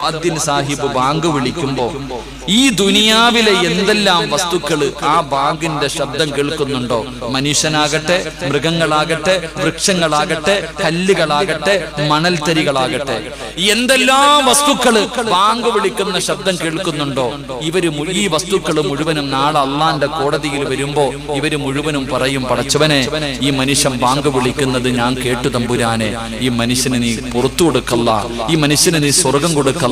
മുഅദ്ദിൻ Sahib bank വിളിക്കുമ്പോൾ ഈ ദുനിയാവിലെ എന്തെല്ലാം വസ്തുക്കൾ ആ ബാങ്കിന്റെ ശബ്ദം കേൾക്കുന്നുണ്ടോ, മനുഷ്യനാകട്ടെ, മൃഗങ്ങളാകട്ടെ, വൃക്ഷങ്ങളാകട്ടെ, കല്ലുകളാകട്ടെ, മണൽത്തരികളാകട്ടെ, എന്തെല്ലാം വസ്തുക്കൾ ബാങ്ക് വിളിക്കുന്ന ശബ്ദം കേൾക്കുന്നുണ്ടോ, ഈ വസ്തുക്കൾ മുഴുവനും നാളെ അള്ളാന്റെ കോടതിയിൽ വരുമ്പോ ഇവര് മുഴുവനും പറയും, പടച്ചവനെ, ഈ മനുഷ്യൻ ബാങ്ക് വിളിക്കുന്നത് ഞാൻ കേട്ടു തമ്പുരാനെ, ഈ മനുഷ്യന് നീ പുറത്തു കൊടുക്കല്ല, ഈ മനുഷ്യന് നീ സ്വർഗം കൊടുക്കല്ല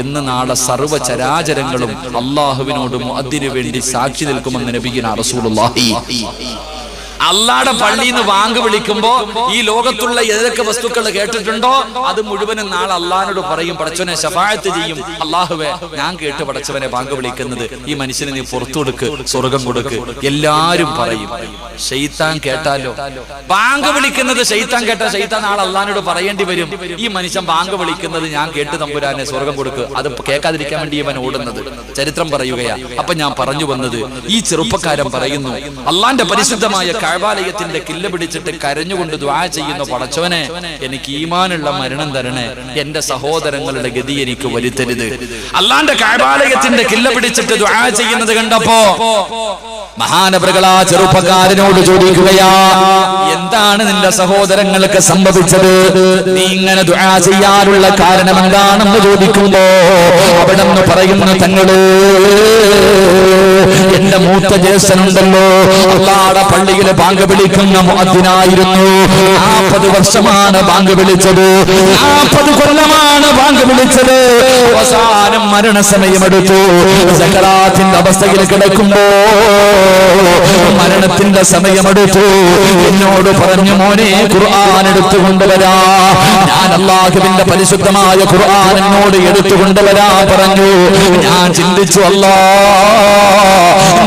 എന്ന് നാളെ സർവ്വ ചരാചരങ്ങളും അള്ളാഹുവിനോട് മുഅദ്ദിനു വേണ്ടി സാക്ഷി നിൽക്കുമെന്ന് നബിയുനാ റസൂലുള്ളാഹി. അള്ളാടെ പള്ളിയിൽ നിന്ന് ബാങ്ക് വിളിക്കുമ്പോ ഈ ലോകത്തുള്ള ഏതൊക്കെ വസ്തുക്കൾ കേട്ടിട്ടുണ്ടോ അത് മുഴുവനും നാളെ അള്ളാഹിനോട് പറയും, പടച്ചവനെ ശഫാഅത്ത് ചെയ്യും, അള്ളാഹുവേ ഞാൻ കേട്ട് പടച്ചവനെ ബാങ്ക് വിളിക്കുന്നത്, ഈ മനുഷ്യന് നീ പുറത്തു കൊടുക്ക്, സ്വർഗം കൊടുക്ക്. എല്ലാരും പറയും. ശൈത്താൻ കേട്ടാലോ, ബാങ്ക് വിളിക്കുന്നത് ശൈത്താൻ കേട്ടാൽ ശൈത്താൻ നാളെ അള്ളാഹിനോട് പറയേണ്ടി വരും, ഈ മനുഷ്യൻ ബാങ്ക് വിളിക്കുന്നത് ഞാൻ കേട്ട് തമ്പുരാനെ സ്വർഗം കൊടുക്ക്. അത് കേൾക്കാതിരിക്കാൻ വേണ്ടി ഇവൻ ഓടുന്നത് ചരിത്രം പറയുകയാ. അപ്പൊ ഞാൻ പറഞ്ഞു വന്നത്, ഈ ചെറുപ്പക്കാരൻ പറയുന്നു, അള്ളാന്റെ പരിശുദ്ധമായ കഅബാലയത്തിന്റെ കില്ല പിടിച്ചിട്ട് കരഞ്ഞുകൊണ്ട് ദുആ ചെയ്യുന്ന, പടച്ചവനെ എനിക്ക് ഈമാനുള്ള മരണം തരണേ, എന്റെ സഹോദരങ്ങളുടെ ഗതി എനിക്ക് വരുത്തരുത്. അള്ളാന്റെ കഅബാലയത്തിന്റെ കില്ല പിടിച്ചിട്ട് ദുആ ചെയ്യുന്നത് കണ്ടപ്പോ മഹാനവറുകളാ ചെറുപ്പക്കാരനോട് ചോദിക്കുകയാ, എന്താണ് നിന്റെ സഹോദരങ്ങൾക്ക് സംഭവിച്ചത്? നീ ഇങ്ങനെ ദുആ ചെയ്യാനുള്ള കാരണം എന്താണെന്ന് ചോദിക്കുമ്പോ അവിടെ നിന്ന് പറയുന്ന, തങ്ങള് എന്റെ മൂത്ത ജ്യേഷ്ഠനുണ്ടല്ലോ, അള്ളാഹുവിന്റെ പള്ളിയിലെ ബാങ്ക് വിളിക്കുന്ന മുഅദ്ദിനായിരുന്നു. 40 വർഷമാണ് ബാങ്ക് വിളിച്ചത്, 40 കൊല്ലമാണ് ബാങ്ക് വിളിച്ചത്. അവസാനം മരണസമയമെടുത്തു. സക്കറാത്തിന്റെ അവസ്ഥയിൽ കിടക്കുമ്പോ മരണത്തിന്റെ സമയമെടുത്തു. എന്നോട് പറഞ്ഞു, മോനെ ഖുർആൻ എടുത്തുകൊണ്ടുവരാ. ഞാൻ അല്ലാഹുവിന്റെ പരിശുദ്ധമായ ഖുർആൻ എന്നോട് എടുത്തുകൊണ്ടുവരാ പറഞ്ഞു. ഞാൻ ചിന്തിച്ചു, അല്ലാഹ്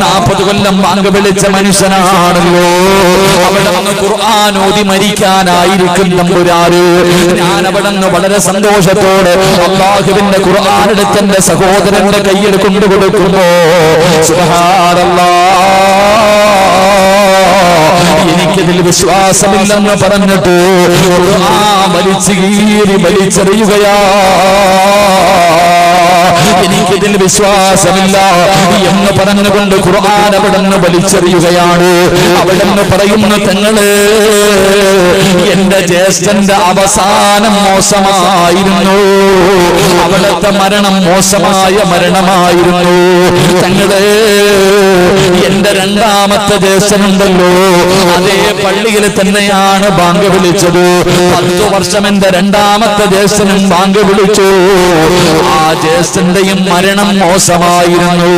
40 കൊല്ലം ബാങ്ക് വിളിച്ച മനുഷ്യനാണല്ലോ, അവിടെ നിന്ന് ഖുർആൻ ഓതി മരിക്കാനായിരിക്കും തമ്പുരാന്. ഞാൻ അവിടെ നിന്ന് വളരെ സന്തോഷത്തോടെ അല്ലാഹുവിന്റെ ഖുർആൻ എടുത്ത് എന്റെ സഹോദരന്റെ കയ്യിൽ കൊണ്ടുകൊടുക്കുമ്പോ സുബ്ഹാനല്ലാഹ്, എനിക്കതിൽ വിശ്വാസമില്ലെന്ന് പറഞ്ഞിട്ട് ഖുർആൻ വലിച്ചെറിയുകയാ. എനിക്കിതിൽ വിശ്വാസമില്ല എന്ന് പറഞ്ഞുകൊണ്ട് ഖുർആൻ അവിടെ നിന്ന് വലിച്ചെറിയുകയാണ്. അവിടെ നിന്ന് പറയുന്ന, തങ്ങള് എന്റെ ജ്യേഷ്ഠന്റെ അവസാനം മോശമായിരുന്നു, അവിടുത്തെ മരണം മോശമായ മരണമായിരുന്നു. തങ്ങള് എന്റെ രണ്ടാമത്തെ ജ്യേഷ്ഠനുണ്ടല്ലോ, അതേ പള്ളിയിൽ തന്നെയാണ് ബാങ്ക് വിളിച്ചത്. 10 വർഷം എന്റെ രണ്ടാമത്തെ ജ്യേഷ്ഠനും ബാങ്ക് വിളിച്ചു. ആ ജ്യേഷ്ഠന്റെയും മരണം മോശമായിരുന്നു.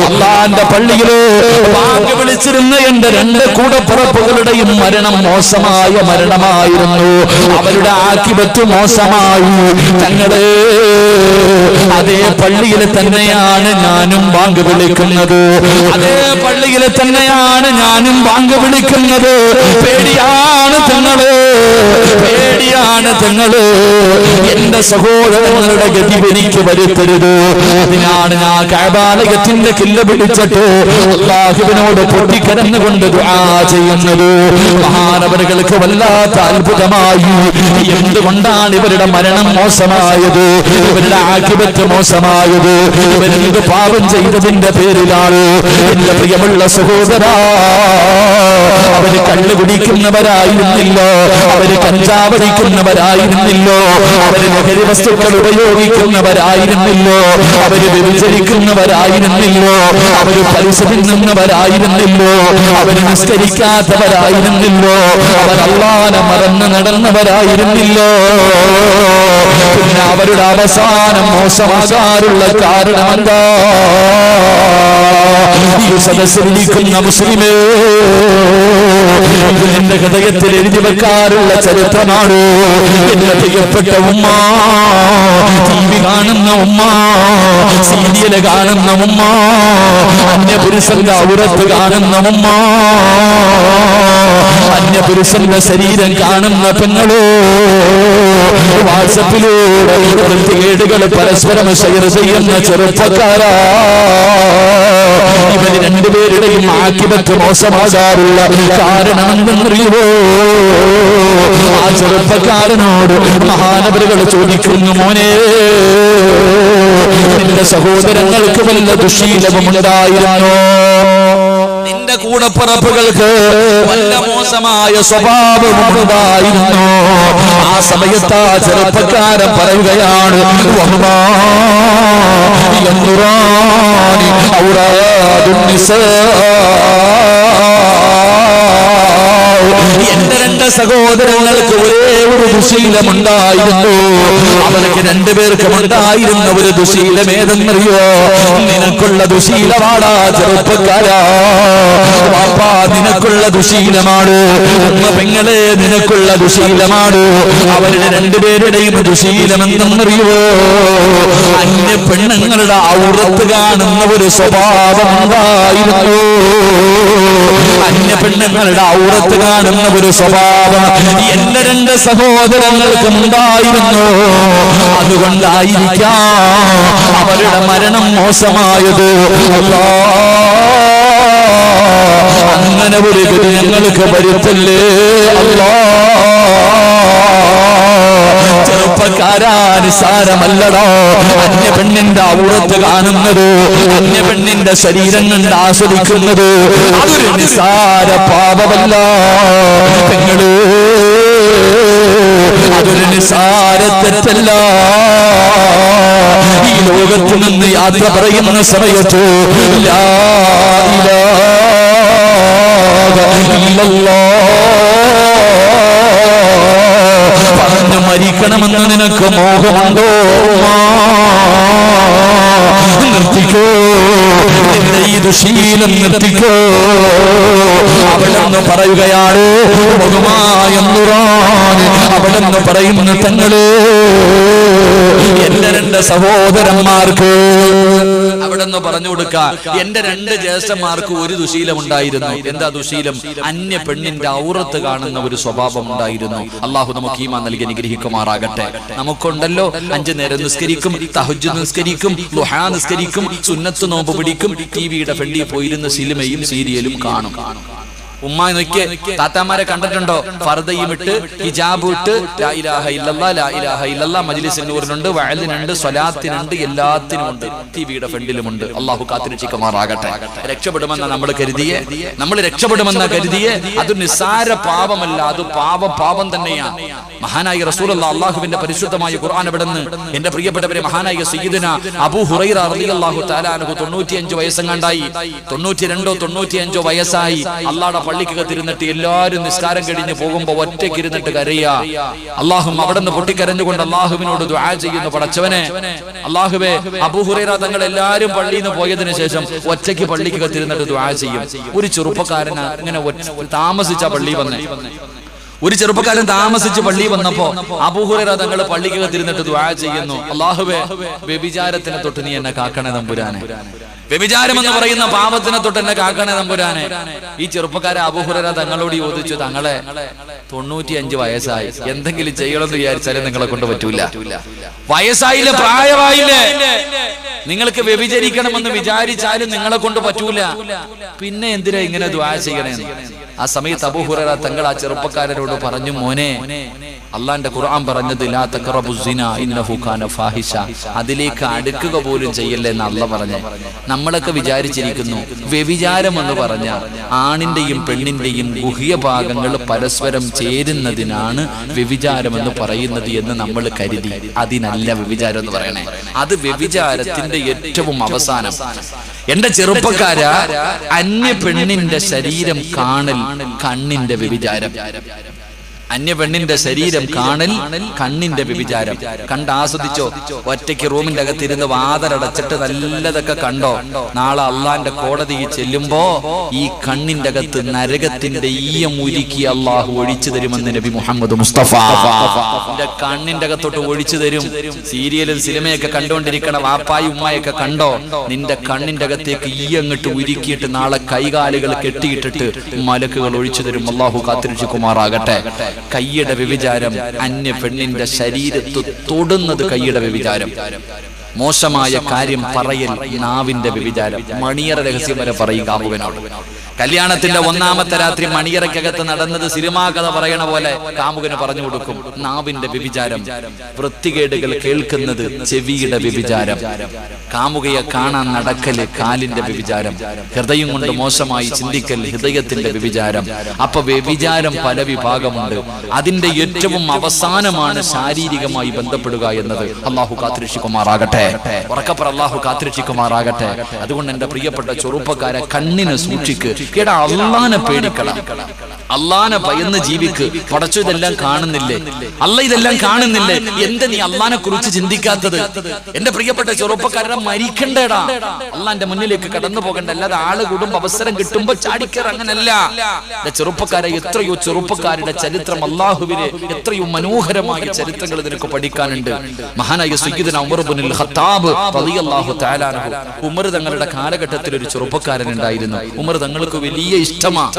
അള്ളാന്റെ പള്ളിയില് ബാങ്ക് വിളിച്ചിരുന്ന എന്റെ 2 കൂടപ്പുറപ്പുകളുടെയും മരണം മോശമായ മരണമായിരുന്നു. അവരുടെ ആക്കിബത്ത് മോശമായി. തങ്ങള് അതേ പള്ളിയിൽ തന്നെയാണ് ഞാനും ബാങ്ക് വിളിക്കുന്നത്, അതേ പള്ളിയിൽ തന്നെയാണ് ഞാനും ബാങ്ക് വിളിക്കുന്നത്. പേടിയാണ് തങ്ങള്, പേടിയാണ് തങ്ങള്. എന്റെ സഹോദരങ്ങളുടെ ഗതി എനിക്ക് വരുത്തരുത്. അതിനാണ് ഞാൻ കഅബാലയത്തിന്റെ കില്ല പിടിച്ചിട്ട് അല്ലാഹുവിനോട് പൊട്ടിക്കരന്നുകൊണ്ട് ദുആ ചെയ്യുന്നത്. മഹാനവറുകൾക്ക് വല്ലാത്ത അത്ഭുതമായി. എന്തുകൊണ്ടാണ് ഇവരുടെ മരണം മോശമായത്, ഇവരുടെ ആഖിബത്ത് മോശമായത്? ഇവരെന്ത് പാപം ചെയ്തതിന്റെ പേരിലാണ്? എന്റെ പ്രിയമുള്ള സഹോദരാ, അവര് കള്ള് കുടിക്കുന്നവരായിരുന്നില്ലോ, അവര് കഞ്ചാവടിക്കുന്നവരായിരുന്നില്ലോ, അവര് ലഹരി വസ്തുക്കൾ ഉപയോഗിക്കുന്നവരായിരുന്നില്ലോ, അവര് വ്യഭിചരിക്കുന്നവരായിരുന്നില്ലോ, അവര് പലിശ തിന്നുന്നവരായിരുന്നില്ലോ, അവര് നിസ്കരിക്കാത്തവരായിരുന്നില്ലോ, അവർ അല്ലാഹുവിനെ മറന്ന് നടന്നവരായിരുന്നില്ലോ. പിന്നെ അവരുടെ അവസാനം മോശമാകാനുള്ള കാരണമെന്താ? ഈ സദസ്സിലിരിക്കുന്ന മുസ്ലിമേ, എന്റെ ഹൃദയത്തിൽ എഴുതി വെക്കാറുള്ള ചരിത്രമാണ്. എന്റെ പ്രിയപ്പെട്ട ഉമ്മ, TV കാണുന്ന ഉമ്മ, സീരിയല് കാണുന്ന ഉമ്മ, അന്യപുരുഷന്റെ ഔറത്ത് കാണുന്ന ഉമ്മ, അന്യപുരുഷന്റെ ശരീരം കാണുന്ന പെങ്ങളോ, വാട്സപ്പിലൂടെ വൃത്തികേടുകൾ പരസ്പരം ഷെയർ ചെയ്യുന്ന ചെറുപ്പക്കാരാ, ഇവര് രണ്ടുപേരുടെയും ആക്കിബത്ത് മോശമാകാറുള്ള കാരണമെന്നറിയുമോ? ആ ചെറുപ്പക്കാരനോട് മഹാനവരുകൾ ചോദിക്കുന്നു, മോനെ, നിന്റെ സഹോദരങ്ങൾക്ക് വല്ല ദുശീലവുമുണ്ടായിരുന്നോ? നിന്റെ കൂടപ്പിറപ്പുകൾക്ക് വല്ല മോശമായ സ്വഭാവമുണ്ടായിരുന്നോ? ആ സമയത്ത് ആ ചെറുപ്പക്കാരൻ പറയുകയാണ്, എന്റെ രണ്ട് സഹോദരങ്ങൾക്ക് ഒരേ ഒരു ദുശീലമുണ്ടായിരുന്നു. അവർക്ക് രണ്ടുപേർക്കും ഉണ്ടായിരുന്ന ഒരു ദുശീലം ഏതെന്നറിയോ? നിനക്കുള്ള ദുശീലമാടാ ചെറുപ്പക്കാരാ. പാപ്പാ, നിനക്കുള്ള ദുശീലമാണ്. ഉമ്മ പെങ്ങളെ, നിനക്കുള്ള ദുശീലമാണ്. അവരുടെ രണ്ടുപേരുടെയും ദുശീലമെന്നറിയോ? അന്യ പെണ്ണുങ്ങളുടെ ഔറത്ത് കാണുന്ന ഒരു സ്വഭാവം ഉണ്ടായിരുന്നു. അന്യ പെണ്ണുങ്ങളുടെ ഔറത്ത് കാണുന്ന ഒരു സ്വഭാവം എന്റെ രണ്ട് സഹോദരങ്ങൾക്കും ഉണ്ടായിരുന്നു. അതുകൊണ്ടായിരിക്കാം അവരുടെ മരണം മോശമായത്. അങ്ങനെ ഒരു ഗതി ഞങ്ങൾക്ക് വരുത്തല്ലേ അല്ലാ. ചെറുപ്പക്കാരാ, നിസാരമല്ലടോ അന്യ പെണ്ണിന്റെ ഔറത്ത് കാണുന്നത്, അന്യ പെണ്ണിന്റെ ശരീരം കണ്ട് ആസ്വദിക്കുന്നത്. അതൊരു നിസാര പാപമല്ല പെങ്ങള്, അതൊരു നിസാര തെറ്റല്ല. ഈ ലോകത്തു നിന്ന് യാത്ര പറയുന്ന സമയത്ത് ലാ ഇലാഹ ഇല്ലല്ലാഹ് പറഞ്ഞു മരിക്കണമെന്ന് നിനക്ക് മോഹമുണ്ടോ? നിർത്തിക്കോ, നിന്റെ ഈ ദുശീലം നിർത്തിക്കോ. അവിടെന്ന് പറയുകയാണ്, അവിടെന്ന് പറയുന്നു, തങ്ങള് എന്റെ രണ്ട് സഹോദരന്മാർക്ക് അവിടെന്ന് പറഞ്ഞു കൊടുക്ക, എന്റെ രണ്ട് ജ്യേഷ്ഠന്മാർക്ക് ഒരു ദുശീലമുണ്ടായിരുന്നു. എന്താ ദുശീലം? അന്യ പെണ്ണിന്റെ ഔറത്ത് കാണുന്ന ഒരു സ്വഭാവം ഉണ്ടായിരുന്നു. അള്ളാഹു നമുക്ക് ഈമാൻ നൽകി അനുഗ്രഹിക്കുമാറാകട്ടെ. നമുക്കുണ്ടല്ലോ 5 നേരം നിസ്കരിക്കും, തഹജ്ജുദ് നിസ്കരിക്കും, ദുഹാ നിസ്കരിക്കും, സുന്നത്ത് നോമ്പ് പിടിക്കും, ടിവിയുടെ ഫ്രണ്ടിൽ പോയിരുന്ന് സിനിമയും സീരിയലും കാണും. ഉമ്മ നോക്കിയ താത്താമാരെ കണ്ടിട്ടുണ്ടോ? ഫർദയും ഇട്ട് ഹിജാബ് ഇട്ട് ലാ ഇലാഹ ഇല്ലല്ലാഹ് ലാ ഇലാഹ ഇല്ലല്ലാഹ് മജ്ലിസിനൂറിനുണ്ട്, വഅലിനുണ്ട്, സ്വലാത്തിനുണ്ട്, എല്ലാത്തിനുമുണ്ട്, ടിവിയുടെ ഫ്രണ്ടിലുമുണ്ട്. അള്ളാഹു കാത്തിരക്ഷിക്കുമാറാകട്ടെ. രക്ഷപ്പെടുമെന്ന നമ്മൾ രക്ഷപ്പെടുമെന്ന കരുതിയെ അത് നിസ്സാര പാപമല്ല, അത് പാപം തന്നെയാണ്. മഹാനായ റസൂലുള്ളാഹി അള്ളാഹുവിന്റെ പരിശുദ്ധമായ ഖുർആൻ എവിടെന്ന് എന്റെ പ്രിയപ്പെട്ടവരെ, മഹാനായ സയ്യിദുന അബൂ ഹുറൈറ റളിയല്ലാഹു തആല അൻഹു 95 വയസ്സെങ്ങാണ്ടായി, 92 95 വയസ്സായി. അള്ളാഹുടെ പള്ളിക്കകത്തിരുന്നിട്ട് എല്ലാവരും നിസ്കാരം കഴിഞ്ഞ് പോകുമ്പോ ഒറ്റയ്ക്ക് ഇരുന്നിട്ട് കരയാ. അള്ളാഹും അവിടെ നിന്ന് പൊട്ടിക്കരഞ്ഞുകൊണ്ട് അള്ളാഹുവിനോട് ദുആ ചെയ്യുന്നു, പടച്ചവനെ അള്ളാഹുവേ, അബൂ ഹുറൈറ തങ്ങൾ എല്ലാവരും പള്ളിയിൽ നിന്ന് പോയതിനു ശേഷം ഒറ്റയ്ക്ക് പള്ളിക്കകത്തിരുന്നിട്ട് ദുആ ചെയ്യും. ഒരു ചെറുപ്പക്കാരന് ഇങ്ങനെ താമസിച്ച പള്ളി വന്നേ, ഒരു ചെറുപ്പക്കാരൻ താമസിച്ച് പള്ളി വന്നപ്പോ അബൂ ഹുറൈറ തങ്ങൾ പള്ളിക്കകത്തിരുന്നിട്ട് ദുആ ചെയ്യുന്നു, അല്ലാഹുവേ, വ്യഭിചാരത്തിനെ തൊട്ട് നീ എന്നെ കാക്കണേ തമ്പുരാനെ, വ്യഭിചാരം എന്ന് പറയുന്ന പാപത്തിനെ തൊട്ട് എന്നെ കാക്കണേ തമ്പുരാനെ. ഈ ചെറുപ്പക്കാരെ അബൂ ഹുറൈറ തങ്ങളോട് ചോദിച്ചു, തങ്ങളെ 95 വയസ്സായി, എന്തെങ്കിലും ചെയ്യണമെന്ന് വിചാരിച്ചാലും നിങ്ങളെ കൊണ്ട് പറ്റൂല. വയസ്സായില്ലേ, പ്രായമായില്ലേ, നിങ്ങൾക്ക് വ്യഭിചരിക്കണമെന്ന് വിചാരിച്ചാലും നിങ്ങളെ കൊണ്ട് പറ്റൂല, പിന്നെ എന്തിനാ ഇങ്ങനെ ദുആ ചെയ്യണേന്ന്. ആ സമയത്ത് അബൂ ഹുറൈറ തങ്ങൾ ആ ചെറുപ്പക്കാരനോട് പറഞ്ഞു, മോനെ, അള്ളാന്റെ ഖുർആൻ പറഞ്ഞത് ലാ തഖറബുസ് സിനാ ഇന്നഹു കാന ഫാഹിഷ, അതിലേക്ക് അടുക്കുക പോലും ചെയ്യല്ലേ എന്ന് അള്ളാഹ് പറഞ്ഞു. നമ്മളൊക്കെ വിചാരിച്ചിരിക്കുന്നു വ്യഭിചാരം എന്ന് പറഞ്ഞ ആണിന്റെയും പെണ്ണിന്റെയും ഗുഹ്യ ഭാഗങ്ങൾ പരസ്പരം ചേരുന്നതിനാണ് വ്യഭിചാരം എന്ന് പറയുന്നത് എന്ന് നമ്മൾ കരുതി. അതിനല്ല വ്യഭിചാരം എന്ന് പറയണേ, അത് വ്യഭിചാരത്തിന്റെ ഏറ്റവും അവസാനം. എന്റെ ചെറുപ്പക്കാരാ, അന്യ പെണ്ണിന്റെ ശരീരം കാണൽ കണ്ണിന്റെ വ്യഭിചാരം. അന്യ പെണ്ണിന്റെ ശരീരം കാണൽ കണ്ണിന്റെ വ്യഭിചാരം. കണ്ടാസ്വദിച്ചോ? ഒറ്റയ്ക്ക് റൂമിന്റെ അകത്തിരുന്ന് വാതിലടച്ചിട്ട് നല്ലതൊക്കെ കണ്ടോ? നാളെ അള്ളാന്റെ കോടതിയിൽ ചെല്ലുമ്പോ ഈ കണ്ണിന്റെ അകത്ത് നരകത്തിന്റെ ഈയം ഉരുക്കി അള്ളാഹു ഒഴിച്ചു തരുമെന്ന് നബി മുഹമ്മദ് മുസ്തഫ. കണ്ണിന്റെ അകത്തോട്ട് ഒഴിച്ചു തരും. സീരിയലും സിനിമയൊക്കെ കണ്ടുകൊണ്ടിരിക്കണ വാപ്പായും ഉമ്മായൊക്കെ കണ്ടോ? നിന്റെ കണ്ണിന്റെ അകത്തേക്ക് ഈ അങ്ങോട്ട് ഉരുക്കിയിട്ട് നാളെ കൈകാലുകൾ കെട്ടിയിട്ടിട്ട് മലക്കുകൾ ഒഴിച്ചു തരും. അള്ളാഹു കാത്തിരക്ഷിക്കുമാറാകട്ടെ. കൈയുടെ വ്യഭിചാരം, അന്യ പെണ്ണിന്റെ ശരീരത്ത് തൊടുന്നത് കൈയുടെ വ്യഭിചാരം. മോശമായ കാര്യം പറയൽ നാവിന്റെ വ്യഭിചാരം. മണിയറ രഹസ്യം വരെ പറയും കാമുകനോട്. കല്യാണത്തിന്റെ ഒന്നാമത്തെ രാത്രി മണിയറക്കകത്ത് നടന്നത് സിനിമാ കഥ പറയണ പോലെ കാമുകന് പറഞ്ഞു കൊടുക്കും. നാവിന്റെ വ്യഭിചാരം. വൃത്തികേടുകൾ കേൾക്കുന്നത് ചെവിയുടെ വ്യഭിചാരം. കാമുകയെ കാണാൻ നടക്കല് കാലിന്റെ വ്യഭിചാരം. ഹൃദയം കൊണ്ട് മോശമായി ചിന്തിക്കൽ ഹൃദയത്തിന്റെ വ്യഭിചാരം. അപ്പൊ വ്യഭിചാരം പല വിഭാഗമുണ്ട്. അതിന്റെ ഏറ്റവും അവസാനമാണ് ശാരീരികമായി ബന്ധപ്പെടുക എന്നത്. അള്ളാഹു കാത്തിരക്ഷിക്കുമാറാകട്ടെ. ഉറക്കപ്പുറ അള്ളാഹു കാത്തിരക്ഷിക്കുമാറാകട്ടെ. അതുകൊണ്ട് എന്റെ പ്രിയപ്പെട്ട ചെറുപ്പക്കാരെ, കണ്ണിന് സൂക്ഷിക്ക്. കേടാ, അള്ളാനെ പേടിക്കണം, അള്ളാനെ ഭയന്ന് ജീവിക്ക്. പടച്ചു ഇതെല്ലാം കാണുന്നില്ലേ? അല്ല ഇതെല്ലാം കാണുന്നില്ലേ? എന്താ നീ അള്ളാനെ കുറിച്ച് ചിന്തിക്കാത്തത്? എന്റെ പ്രിയപ്പെട്ട ചെറുപ്പക്കാരെ, മരിക്കണ്ടേടാ, അള്ളാന്റെ മുന്നിലേക്ക് കടന്നു പോകണ്ട. അല്ലാതെ ആള് കൂടുമ്പോ അവസരം കിട്ടുമ്പോ ചാടിക്കർ, അങ്ങനല്ല. ചെറുപ്പക്കാരെ, എത്രയോ ചെറുപ്പക്കാരുടെ ചരിത്രം, അള്ളാഹുവിനെ എത്രയോ മനോഹരമായ ചരിത്രങ്ങൾ നിനക്ക് പഠിക്കാനുണ്ട്. മഹാനായ സയ്യിദുനാ ഉമർ ഇബ്നുൽ ഖത്താബ് റളിയല്ലാഹു തആല അൻഹു, ഉമർ തങ്ങളുടെ കാലഘട്ടത്തിൽ ഒരു ചെറുപ്പക്കാരൻ ഉണ്ടായിരുന്നു. ഉമർ തങ്ങൾക്ക് വലിയ ഇഷ്ടമാണ്.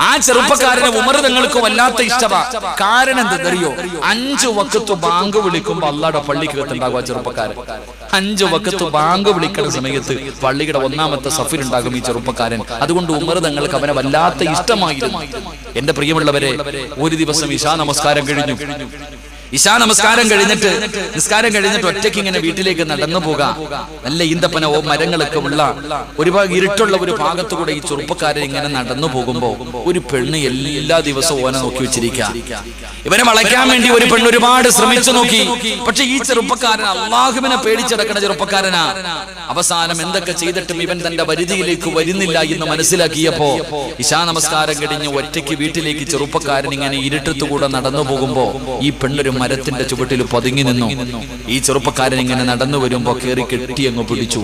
ആ ചെറുപ്പക്കാരന് ഉമർ തങ്ങൾക്ക് വല്ലാത്ത ഇഷ്ടമാണ്. കാരണം എന്തെന്നറിയോ? 5 വഖത്ത് ബാങ്ക് വിളിക്കുമ്പോ അള്ളാഹുടെ പള്ളിക്കകത്ത് ഉണ്ടാകും ആ ചെറുപ്പക്കാരൻ. 5 വഖത്ത് ബാങ്ക് വിളിക്കുന്ന സമയത്ത് പള്ളിയുടെ ഒന്നാമത്തെ സഫിൽ ഉണ്ടാകും ഈ ചെറുപ്പക്കാരൻ. അതുകൊണ്ട് ഉമർ തങ്ങൾക്ക് അവനെ വല്ലാത്ത ഇഷ്ടമായിരുന്നു. എന്റെ പ്രിയമുള്ളവരെ, ഒരു ദിവസം ഇശാ നമസ്കാരം കഴിഞ്ഞു. ഇശാ നമസ്കാരം കഴിഞ്ഞിട്ട് ഒറ്റയ്ക്ക് ഇങ്ങനെ വീട്ടിലേക്ക് നടന്നു പോകാം. നല്ല ഈന്തപ്പന മരങ്ങളൊക്കെ ഉള്ള ഒരുപാട് ഇരുട്ടുള്ള ഒരു ഭാഗത്തുകൂടെ ഈ ചെറുപ്പക്കാരൻ ഇങ്ങനെ നടന്നു പോകുമ്പോ ഒരു പെണ്ണ് എല്ലാ ദിവസവും ഓനെ നോക്കി വെച്ചിരിക്കുക. ഇവനെ വളയ്ക്കാൻ വേണ്ടി ഒരു പെണ്ണ് ഒരുപാട് ശ്രമിച്ചു നോക്കി. പക്ഷെ ഈ ചെറുപ്പക്കാരൻ അള്ളാഹുവിനെ പേടിച്ചടക്കുന്ന ചെറുപ്പക്കാരനാ. അവസാനം എന്തൊക്കെ ചെയ്തിട്ടും ഇവൻ തന്റെ പരിധിയിലേക്ക് വരുന്നില്ല എന്ന് മനസ്സിലാക്കിയപ്പോ ഇശാ നമസ്കാരം കഴിഞ്ഞ് ഒറ്റയ്ക്ക് വീട്ടിലേക്ക് ചെറുപ്പക്കാരൻ ഇങ്ങനെ ഇരുട്ടത്തുകൂടെ നടന്നു പോകുമ്പോ ഈ പെണ്ണൊരു മരത്തിന്റെ ചുവട്ടിൽ പതുങ്ങി നിന്നു. ഈ ചെറുപ്പക്കാരൻ ഇങ്ങനെ നടന്നു വരുമ്പോ കേറി കെട്ടി അങ്ങ് പിടിച്ചു.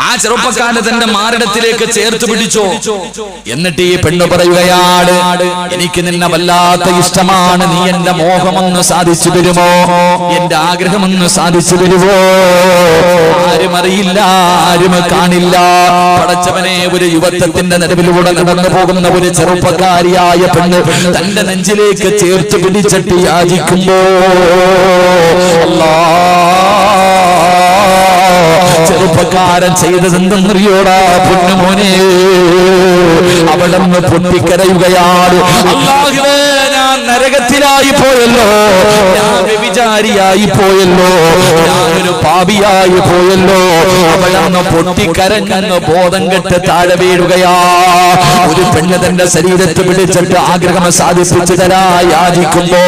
ആ ചെറുപ്പക്കാരൻ തന്റെ മാറിടത്തിലേക്ക് ചേർത്ത് പിടിച്ചു. എന്നിട്ട് ഈ പെണ്ണ് പറയുകയാണ്, എനിക്ക് നിന്നെ വല്ലാത്ത ഇഷ്ടമാണ്. നീ എന്റെ മോഹമൊന്ന് സാധിച്ചു തരുമോ? എന്റെ ആഗ്രഹമൊന്ന് സാധിച്ചു തരുമോ? ആരും അറിയില്ല, ആരും കാണില്ല. പടച്ചവനെ, ഒരു യുവത്വത്തിന്റെ നടുവിലൂടെ നടന്നു പോകുന്ന ഒരു ചെറുപ്പക്കാരിയായ പെണ്ണ് തന്റെ നെഞ്ചിലേക്ക് ചേർത്ത് പിടിച്ചിട്ട് യാചിക്കുമ്പോ ചെറുപ്പക്കാരൻ ചെയ്തതെന്തെന്നറിയോടാ പൊന്നുമോനെ? അവിടെന്ന് പൊട്ടിക്കരയുകയാണ്. അല്ലാഹുവേ, ഞാൻ നരകത്തിലായി പോയല്ലോ, ഞാൻ വ്യഭിചാരിയായി പോയല്ലോ, ഞാനൊരു പാപിയായി പോയല്ലോ. അവിടെന്ന് പൊട്ടിക്കരഞ്ഞെന്ന് ബോധം കെട്ട് താഴെ വീഴുകയാ. ഒരു പെണ്ണ് തന്റെ ശരീരത്തെ പിടിച്ചിട്ട് ആഗ്രഹം സാധിപ്പിച്ചു തരാ യാചിക്കുമ്പോ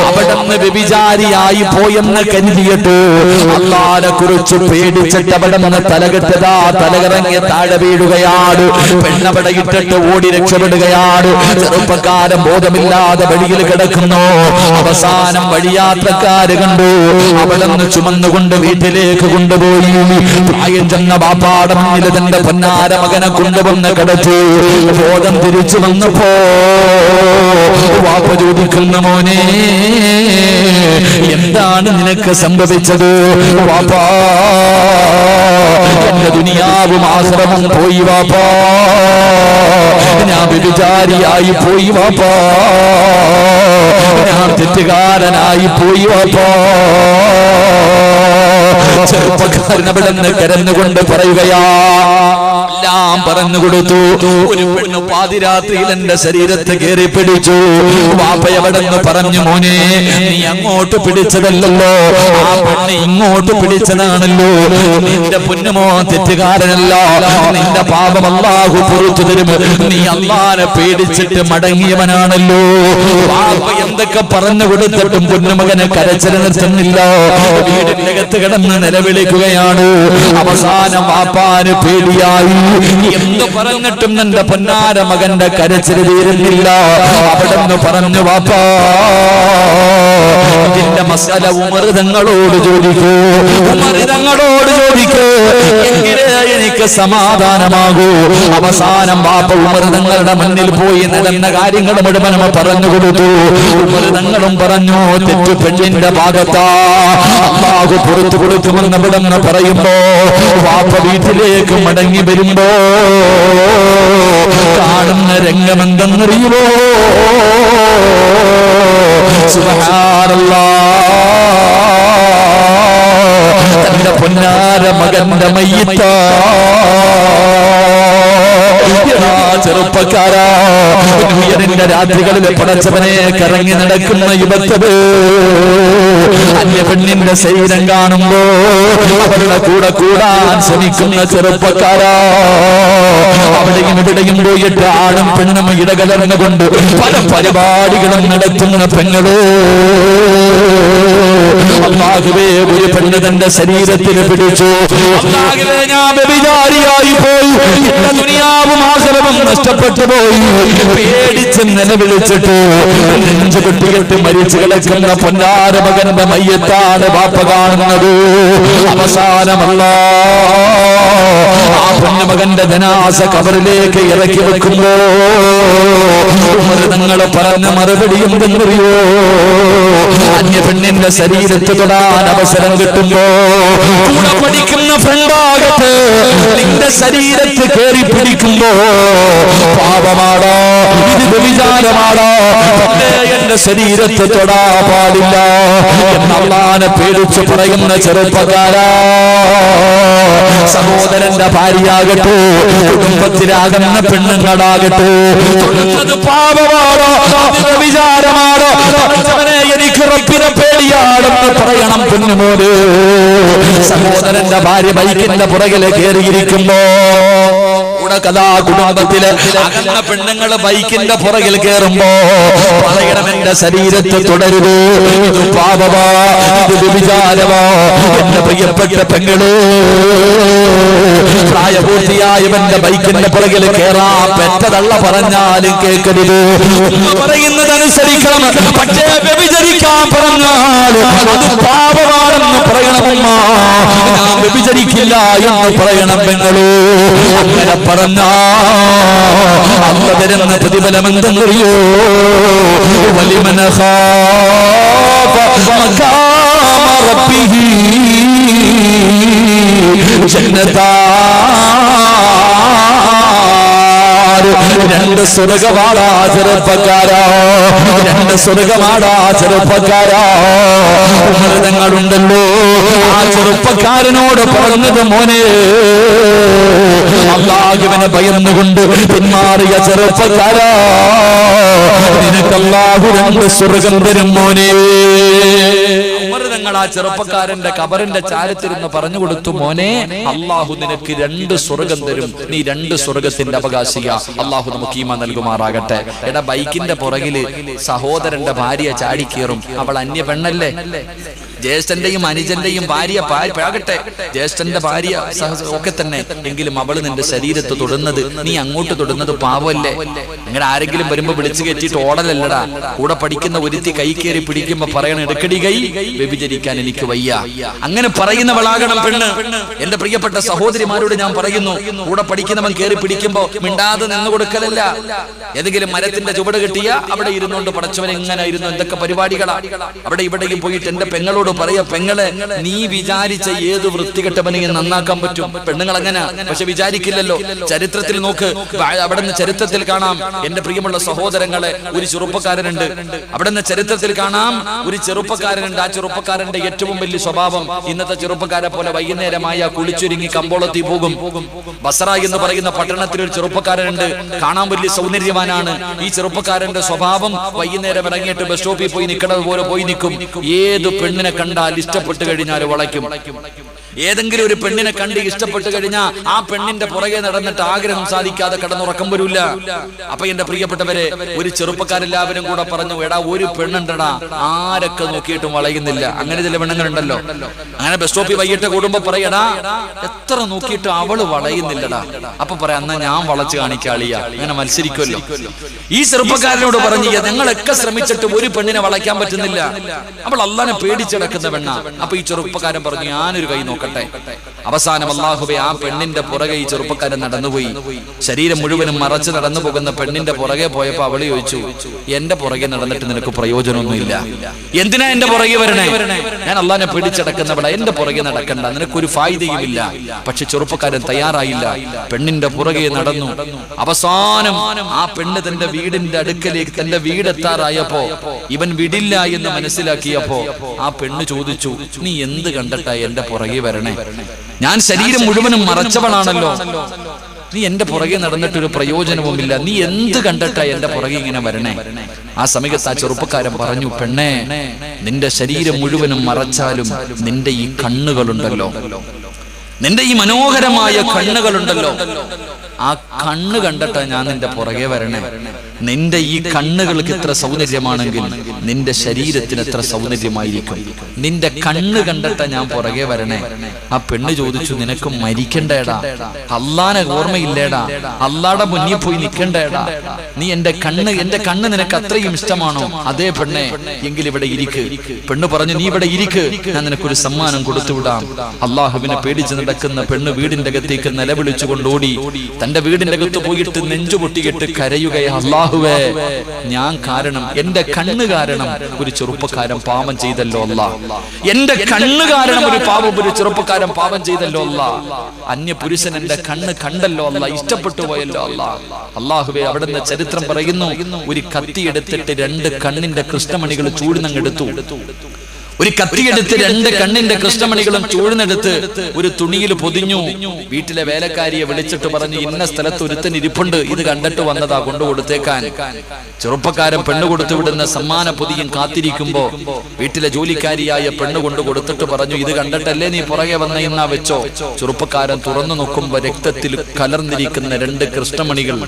അവിടെന്ന് വ്യഭിചാരിയായി പോയെന്ന് കരുതിയിട്ട് അല്ലാഹുവിനെ കുറിച്ച് പേടിച്ചിട്ട് അവിടെ നിന്ന് തലകെട്ടതാ തലകറങ്ങി താഴെ വീഴുകയാണ്. പെണ്ണവിടെ ഇട്ടിട്ട് ഓടി രക്ഷപ്പെടുകയാണ്. ചെറുപ്പക്കാരൻ ബോധമില്ലാതെ വഴിയിൽ കിടക്കുന്നു. അവസാനം വഴിയാത്രക്കാര് കണ്ടു. അവിടെ നിന്ന് ചുമന്നുകൊണ്ട് വീട്ടിലേക്ക് കൊണ്ടുപോയി. പ്രായം ചെന്ന ബാപ്പാടെ മുന്നിൽ തന്റെ പൊന്നാര മകനെ കൊണ്ടുവന്ന് കിടത്തി. ബോധം തിരിച്ചു വന്നപ്പോ വാപ്പ ചോദിക്കുന്ന, മോനെ, എന്താണ് നിനക്ക് സംഭവിച്ചത്? വാപ്പാ, എന്റെ ദുനിയാവും ആശ്രമം പോയി വാപ്പാ, ഞാൻ വ്യഭിചാരിയായി പോയി വാപ്പാ, ഞാൻ തെറ്റുകാരനായി പോയി വാപ്പാ. ചെറുപ്പക്കാരൻ അവിടെ നിന്ന് കരഞ്ഞുകൊണ്ട് പറയുകയാ, എല്ലാം പറഞ്ഞു കൊടുത്തു. ഒരു പെണ്ണ് പാതിരാത്രിയിൽ എന്റെ ശരീരത്തെ കയറി പിടിച്ചു. വാപ്പ എവിടെ നിന്ന് പറഞ്ഞു, മോനെ, നീ അങ്ങോട്ട് പിടിച്ചതല്ലല്ലോ, ആ പെണ്ണ് ഇങ്ങോട്ട് പിടിച്ചതാണല്ലോ. നിന്റെ പൊന്നുമോ തെറ്റുകാരനല്ല, നിന്റെ പാപം അല്ലാഹു പുറത്തു തരും. നീ അല്ലാഹുവിനെ പേടിച്ചിട്ട് മടങ്ങിയവനാണല്ലോ. വാപ്പ എന്തൊക്കെ പറഞ്ഞു കൊടുത്തിട്ടും പൊന്നുമകനെ കരച്ചിൽ നിർത്തുന്നില്ല. വീടിനകത്ത് കിടന്ന് നിലവിളിക്കുകയാണ്. അവസാനം വാപ്പാന് പേടിയായി. എന്ത് പറഞ്ഞിട്ടും എന്റെ പൊന്നാര മകന്റെ കരച്ചിൽ തീരുന്നില്ല. അവിടെ നിന്ന് പറഞ്ഞു, വാപ്പാ, ഇതിന്റെ മസാല ഉമർ തങ്ങളോട് ചോദിക്കൂ, ഉമർ തങ്ങളോട് ചോദിക്കൂ, എങ്ങനെ എനിക്ക് സമാധാനമാകൂ. അവസാനം ബാപ്പ ഉമർ തങ്ങളുടെ മുന്നിൽ പോയി നടന്ന കാര്യങ്ങൾ മുഴുവൻ പറഞ്ഞു കൊടുത്തു. ഉമർ തങ്ങളും പറഞ്ഞു, തെറ്റു പെണ്ണിന്റെ ഭാഗത്താ, അല്ലാഹു പുറത്തു കൊടുക്കുമെന്ന് ഇവിടെന്ന് പറയുമ്പോ ബാപ്പ വീട്ടിലേക്ക് മടങ്ങി വരുമ്പോ കാണുന്ന രംഗമെന്തെന്നറിയുമോ? സുബ്ഹാനല്ലാഹ്, തന്റെ പൊന്നാര മകന്റെ മയ്യിത്ത. ചെറുപ്പക്കാരാ, ഉയരിന്റെ രാത്രികളിൽ പടച്ചവനെ കറങ്ങി നടക്കുന്ന യുവത്തത് അന്യ പെണ്ണിന്റെ ശരീരം കാണുമ്പോ അവരുടെ കൂടെ കൂടാൻ ശ്രമിക്കുന്ന ചെറുപ്പക്കാരാ, അവിടെയും ഇവിടെയും പോയിട്ട് ആണും പെണ്ണും ഇടകലർന്നുകൊണ്ട് പല പരിപാടികളും നടത്തുന്ന പെങ്ങള്. അല്ലാഹുവേ, ഒരു പെണ്ണ് തന്റെ ശരീരത്തിൽ പിടിച്ചു, അല്ലാഹുവേ ഞാൻ വ്യഭിചാരിയായി പോയി, എന്റെ ദുനിയാവും ആഖിറവും നഷ്ടപ്പെട്ടു പോയി, പേടിച്ച് നിലവിളിച്ചിട്ട് നെഞ്ചു കെട്ടികെട്ടി മരിച്ചു കിടക്കുന്ന പൊന്നാര മകന്റെ മയ്യത്താണ് ബാപ്പ കാണുന്നത്. അവസാനമല്ല, ആ പൊന്നുമകന്റെ ജനാസ കബറിലേക്ക് ഇറക്കി വെക്കുമ്പോ തങ്ങൾ പറഞ്ഞ മറുപടി എന്തെന്നറിയോ? അന്യ പെണ്ണിന്റെ ശരീരത്ത് തൊടാൻ അവസരം കിട്ടുമ്പോ കൂടെ പഠിക്കുന്ന ഫ്രണ്ടാകട്ടെ നിന്റെ ശരീരത്ത് കയറി പിടിക്കുമ്പോ പാപമാടോ, ഇത് വ്യഭിചാരമാടോ, എന്റെ ശരീരത്തെ തൊടാ പാടില്ല എന്നല്ലാനെ പേടിച്ച് പറയുന്ന ചെറുപ്പക്കാരാ, സഹോദരന്റെ ഭാര്യയാകട്ടെ, കുടുംബത്തിലാകുന്ന പെണ്ണുങ്ങളാകട്ടെ, തൊടുന്നത് പാപമാണോ, വ്യഭിചാരമാണോ, എനിക്ക് റബ്ബിനെ പേടിയാണെന്ന് പറയണം പെണ്ണുമോട്. സഹോദരന്റെ ഭാര്യ ബൈക്കിന്റെ പുറകില് കയറിയിരിക്കുമ്പോ കഥാ കുടുംബത്തില് അകന്ന പെണ്ണുങ്ങള് ബൈക്കിന്റെ പുറകിൽ കയറുമ്പോ പറയണം, എന്റെ ശരീരത്തെ തുടരുത്, ഇത് പാപമാ, ഇത് വ്യഭിചാരമാ. എന്റെ പ്രിയപ്പെട്ട പെങ്ങള്, പ്രായപൂർത്തിയായവന്റെ ബൈക്കിന്റെ പുറകിൽ കയറാൻ പെറ്റതള്ള പറഞ്ഞാലും കേൾക്കരുത്, പറയുന്നത് അനുസരിക്കണം. പക്ഷേ വ്യഭിചരിക്കാൻ പറഞ്ഞാൽ അത് പാപമാണെന്ന് പറയണമമ്മ, ഞാൻ വ്യഭിചരിക്കില്ല എന്ന് പറയണം പെങ്ങള്. അങ്ങനെ പറഞ്ഞാ അല്ല തരുന്ന പ്രതിഫലം എന്തെന്നറിയോ? വലിമന ഖാഫ മഖാമ റബ്ബിഹി ജന്നതാൻ. രണ്ട് സ്വർഗമാടാ ചെറുപ്പക്കാരാ, രണ്ട് സ്വർഗമാടാ ചെറുപ്പക്കാരാ. ഉന്നതങ്ങളുണ്ടല്ലോ, ആ ചെറുപ്പക്കാരനോട് പറഞ്ഞത്, മോനെ അല്ലാഹുവിനെ ഭയന്നുകൊണ്ട് പിന്മാറിയ ചെറുപ്പക്കാരാ, നിനക്ക് അല്ലാഹു രണ്ട് സ്വർഗം തരും മോനെ. ആ ചെറുപ്പക്കാരന്റെ കബറിന്റെ ചാരത്തിരുന്ന് പറഞ്ഞു കൊടുത്തു, മോനെ അല്ലാഹു നിനക്ക് രണ്ട് സ്വർഗം തരും, നീ രണ്ട് സ്വർഗത്തിന്റെ അവകാശിയാ. അല്ലാഹു നമുക്ക് ഈമാൻ നൽകുമാറാകട്ടെ. എടാ, ബൈക്കിന്റെ പുറകില് സഹോദരന്റെ ഭാര്യ ചാടിക്കേറും, അവൾ അന്യ പെണ്ണല്ലേ, ജ്യേഷ്ഠന്റെയും അനുജന്റെയും ഭാര്യ ആകട്ടെ, ജ്യേഷ്ഠന്റെ ഭാര്യ ഒക്കെ തന്നെ, എങ്കിലും അവള് നിന്റെ ശരീരത്ത് തൊടുന്നത്, നീ അങ്ങോട്ട് തൊടുന്നത് പാവല്ലേ? അങ്ങനെ ആരെങ്കിലും വരുമ്പോ വിളിച്ചു കയറ്റിയിട്ട് ഓടലല്ലടാ. കൂടെ പഠിക്കുന്ന ഒരുത്തി കൈ കയറി പിടിക്കുമ്പോ പറയണം, എടുക്കടി കൈ, വ്യഭിചരിക്കാൻ എനിക്ക് വയ്യ. അങ്ങനെ പറയുന്നവളാകണം പെണ്ണ്. എന്റെ പ്രിയപ്പെട്ട സഹോദരിമാരോട് ഞാൻ പറയുന്നു, കൂടെ പഠിക്കുന്നവൻ കയറി പിടിക്കുമ്പോ മിണ്ടാതെ നിന്ന് കൊടുക്കലല്ല. ഏതെങ്കിലും മരത്തിന്റെ ചുവട് കെട്ടിയ അവിടെ ഇരുന്നുകൊണ്ട് പടച്ചവൻ എങ്ങനെ ഇരുന്നു, എന്തൊക്കെ പരിപാടികളാ. അവിടെ ഇവിടെയും പോയിട്ട് എന്റെ പെങ്ങളോട് പറയാ, പെങ്ങളെ നീ വിചാരിച്ച ഏത് വൃത്തികെട്ടവനെയും നന്നാക്കാൻ പറ്റും. പെണ്ണുങ്ങൾ അങ്ങനെ പക്ഷെ വിചാരിക്കില്ലല്ലോ. ചരിത്രത്തിൽ നോക്ക്, അവിടെ നിന്ന് ചരിത്രത്തിൽ കാണാം, എന്റെ പ്രിയമുള്ള സഹോദരങ്ങളെ, ഒരു ചെറുപ്പക്കാരനുണ്ട്. അവിടെ നിന്ന് ചരിത്രത്തിൽ കാണാം, ഒരു ചെറുപ്പക്കാരനുണ്ട്. ആ ചെറുപ്പക്കാരന്റെ ഏറ്റവും വലിയ സ്വഭാവം, ഇന്നത്തെ ചെറുപ്പക്കാരെ പോലെ വൈകുന്നേരമായ കുളിച്ചൊരുങ്ങി കമ്പോളത്തിൽ പോകും. ബസറ എന്ന് പറയുന്ന പട്ടണത്തിൽ ഒരു ചെറുപ്പക്കാരനുണ്ട്, കാണാൻ വലിയ സൗന്ദര്യവാനാണ്. ഈ ചെറുപ്പക്കാരന്റെ സ്വഭാവം വൈകുന്നേരം ഇറങ്ങിയിട്ട് ബസ് സ്റ്റോപ്പിൽ പോയി നിൽക്കുന്നത് പോലെ പോയി നിൽക്കും. ഏത് പെണ്ണിനെ കണ്ടാൽ ഇഷ്ടപ്പെട്ട് കഴിഞ്ഞാൽ വളയ്ക്കും. ഏതെങ്കിലും ഒരു പെണ്ണിനെ കണ്ട് ഇഷ്ടപ്പെട്ട് കഴിഞ്ഞാൽ ആ പെണ്ണിന്റെ പുറകെ നടന്നിട്ട് ആഗ്രഹം സാധിക്കാതെ കടന്നുറക്കം വരില്ല. അപ്പൊ എന്റെ പ്രിയപ്പെട്ടവരെ, ഒരു ചെറുപ്പക്കാരെല്ലാവരും കൂടെ പറഞ്ഞു, എടാ ഒരു പെണ്ണുണ്ടടാ ആരൊക്കെ നോക്കിയിട്ടും വളയുന്നില്ല. അങ്ങനെ ചില പെണ്ണുങ്ങളുണ്ടല്ലോ. അങ്ങനെ ബസ് സ്റ്റോപ്പിൽ വൈകിട്ട് കൂടുമ്പോ പറയടാ, എത്ര നോക്കിയിട്ട് അവള് വളയുന്നില്ലടാ. അപ്പൊ പറയാം, എന്നാ ഞാൻ വളച്ചു കാണിക്കാളിയാ. അങ്ങനെ മത്സരിക്കുമല്ലോ. ഈ ചെറുപ്പക്കാരനോട് പറഞ്ഞു, ഞങ്ങളൊക്കെ ശ്രമിച്ചിട്ട് ഒരു പെണ്ണിനെ വളയ്ക്കാൻ പറ്റുന്നില്ല, അവൾ അള്ളാനെ പേടിച്ചടക്കുന്ന പെണ്ണ. അപ്പൊ ഈ ചെറുപ്പക്കാരൻ പറഞ്ഞു, ഞാനൊരു കൈ നോക്കാം. നോക്കട്ടെ. അവസാനം അല്ലാഹുവേ ആ പെണ്ണിന്റെ പുറകെ ഈ ചെറുപ്പക്കാരൻ നടന്നുപോയി. ശരീരം മുഴുവനും മറച്ച് നടന്നു പോകുന്ന പെണ്ണിന്റെ പുറകെ പോയപ്പോ അവള് ചോദിച്ചു, എന്റെ പുറകെ നടന്നിട്ട് നിനക്ക് പ്രയോജനമൊന്നുമില്ല, എന്തിനാ എന്റെ പുറകെ വരണേ? ഞാൻ അള്ളാഹിനെ പിടിച്ചടക്കുന്നവളാ, എന്റെ പുറകെ നടക്കണ്ട, നിനക്കൊരു ഫായിദയുമില്ല. പക്ഷെ ചെറുപ്പക്കാരൻ തയ്യാറായില്ല, പെണ്ണിന്റെ പുറകെ നടന്നു. അവസാനം ആ പെണ്ണ് തന്റെ വീടിന്റെ അടുക്കലേക്ക്, തന്റെ വീടെത്താറായപ്പോ ഇവൻ വിടില്ല എന്ന് മനസ്സിലാക്കിയപ്പോ ആ പെണ്ണ് ചോദിച്ചു, നീ എന്ത് കണ്ടിട്ടാ എന്റെ പുറകെ വരണേ? ഞാൻ ശരീരം മുഴുവനും മറച്ചവളാണല്ലോ, നീ എന്റെ പുറകെ നടന്നിട്ടൊരു പ്രയോജനവുമില്ല, നീ എന്ത് കണ്ടിട്ടാ എന്റെ പുറകെ ഇങ്ങനെ വരണേ? ആ സമയത്ത് ആ ചെറുപ്പക്കാരൻ പറഞ്ഞു, പെണ്ണേ, നിന്റെ ശരീരം മുഴുവനും മറച്ചാലും നിന്റെ ഈ കണ്ണുകളുണ്ടല്ലോ, നിന്റെ ഈ മനോഹരമായ കണ്ണുകളുണ്ടല്ലോ, ആ കണ്ണ് കണ്ടിട്ടാ ഞാൻ നിന്റെ പുറകെ വരണേ. നിന്റെ ഈ കണ്ണുകൾക്ക് ഇത്ര സൗന്ദര്യമാണെങ്കിൽ നിന്റെ ശരീരത്തിന് എത്ര സൗന്ദര്യമായിരിക്കും. നിന്റെ കണ്ണ് കണ്ടിട്ടാ ഞാൻ പുറകെ വരണേ. ആ പെണ്ണ് ചോദിച്ചു, നിനക്ക് മരിക്കണ്ടേടാ, അള്ളാനെ ഓർമ്മയില്ലേടാ, അള്ളാടെ മുന്നിൽ പോയി നിൽക്കണ്ടേടാ, നീ എന്റെ കണ്ണ് നിനക്ക് അത്രയും ഇഷ്ടമാണോ? അതേ പെണ്ണെ, എങ്കിൽ ഇവിടെ ഇരിക്ക്. പെണ്ണ് പറഞ്ഞു, നീ ഇവിടെ ഇരിക്ക്, ഞാൻ നിനക്കൊരു സമ്മാനം കൊടുത്തുവിടാം. അള്ളാഹുവിനെ പേടിച്ച് നടക്കുന്ന പെണ്ണ് വീടിന്റെ അകത്തേക്ക് നിലവിളിച്ചു കൊണ്ടോടി തന്റെ വീടിന്റെ അകത്ത് പോയിട്ട് നെഞ്ചു പൊട്ടിയിട്ട് കരയുകയാ, അല്ലാഹുവേ, ഞാൻ കാരണം, എന്റെ കണ്ണ് കാരണം ഒരു ചെറുപ്പക്കാരൻ പാപം ചെയ്തല്ലോ അല്ലാ, എന്റെ കണ്ണ് കാരണം ഒരു ചെറുപ്പക്കാരൻ പാപം ചെയ്തല്ലോ അല്ലാ, അന്യ പുരുഷൻ എന്റെ കണ്ണ് കണ്ടല്ലോ അല്ലാ, ഇഷ്ടപ്പെട്ടു പോയല്ലോ അല്ലാ. അല്ലാഹുവേ, അവിടുന്ന് ചരിത്രം പറയുന്നു, ഒരു കത്തിയെടുത്തിട്ട് 2 കണ്ണിന്റെ കൃഷ്ണമണികൾ ചൂടുന്നങ്ങെടുത്തു. ഒരു കത്തിയെടുത്ത് 2 കണ്ണിന്റെ കൃഷ്ണമണികളും ചൂഴ്ന്നെടുത്ത് ഒരു തുണിയിൽ പൊതിഞ്ഞു. വീട്ടിലെ വേലക്കാരിയെ വിളിച്ചിട്ട് പറഞ്ഞു, ഇന്ന സ്ഥലത്ത് ഒരുത്തൻ ഇരിപ്പുണ്ട്, ഇത് കണ്ടിട്ട് വന്നതാ, കൊണ്ടുകൊടുത്തേക്കാൻ. ചെറുപ്പക്കാരൻ പെണ്ണ് കൊടുത്തു വിടുന്ന സമ്മാന പൊതിയും കാത്തിരിക്കുമ്പോ വീട്ടിലെ ജോലിക്കാരിയായ പെണ്ണ് കൊണ്ട് കൊടുത്തിട്ട് പറഞ്ഞു, ഇത് കണ്ടിട്ടല്ലേ നീ പുറകെ വന്ന, ഇന്നാ വെച്ചോ. ചെറുപ്പക്കാരൻ തുറന്നു നോക്കുമ്പോ രക്തത്തിൽ കലർന്നിരിക്കുന്ന 2 കൃഷ്ണമണികൾ.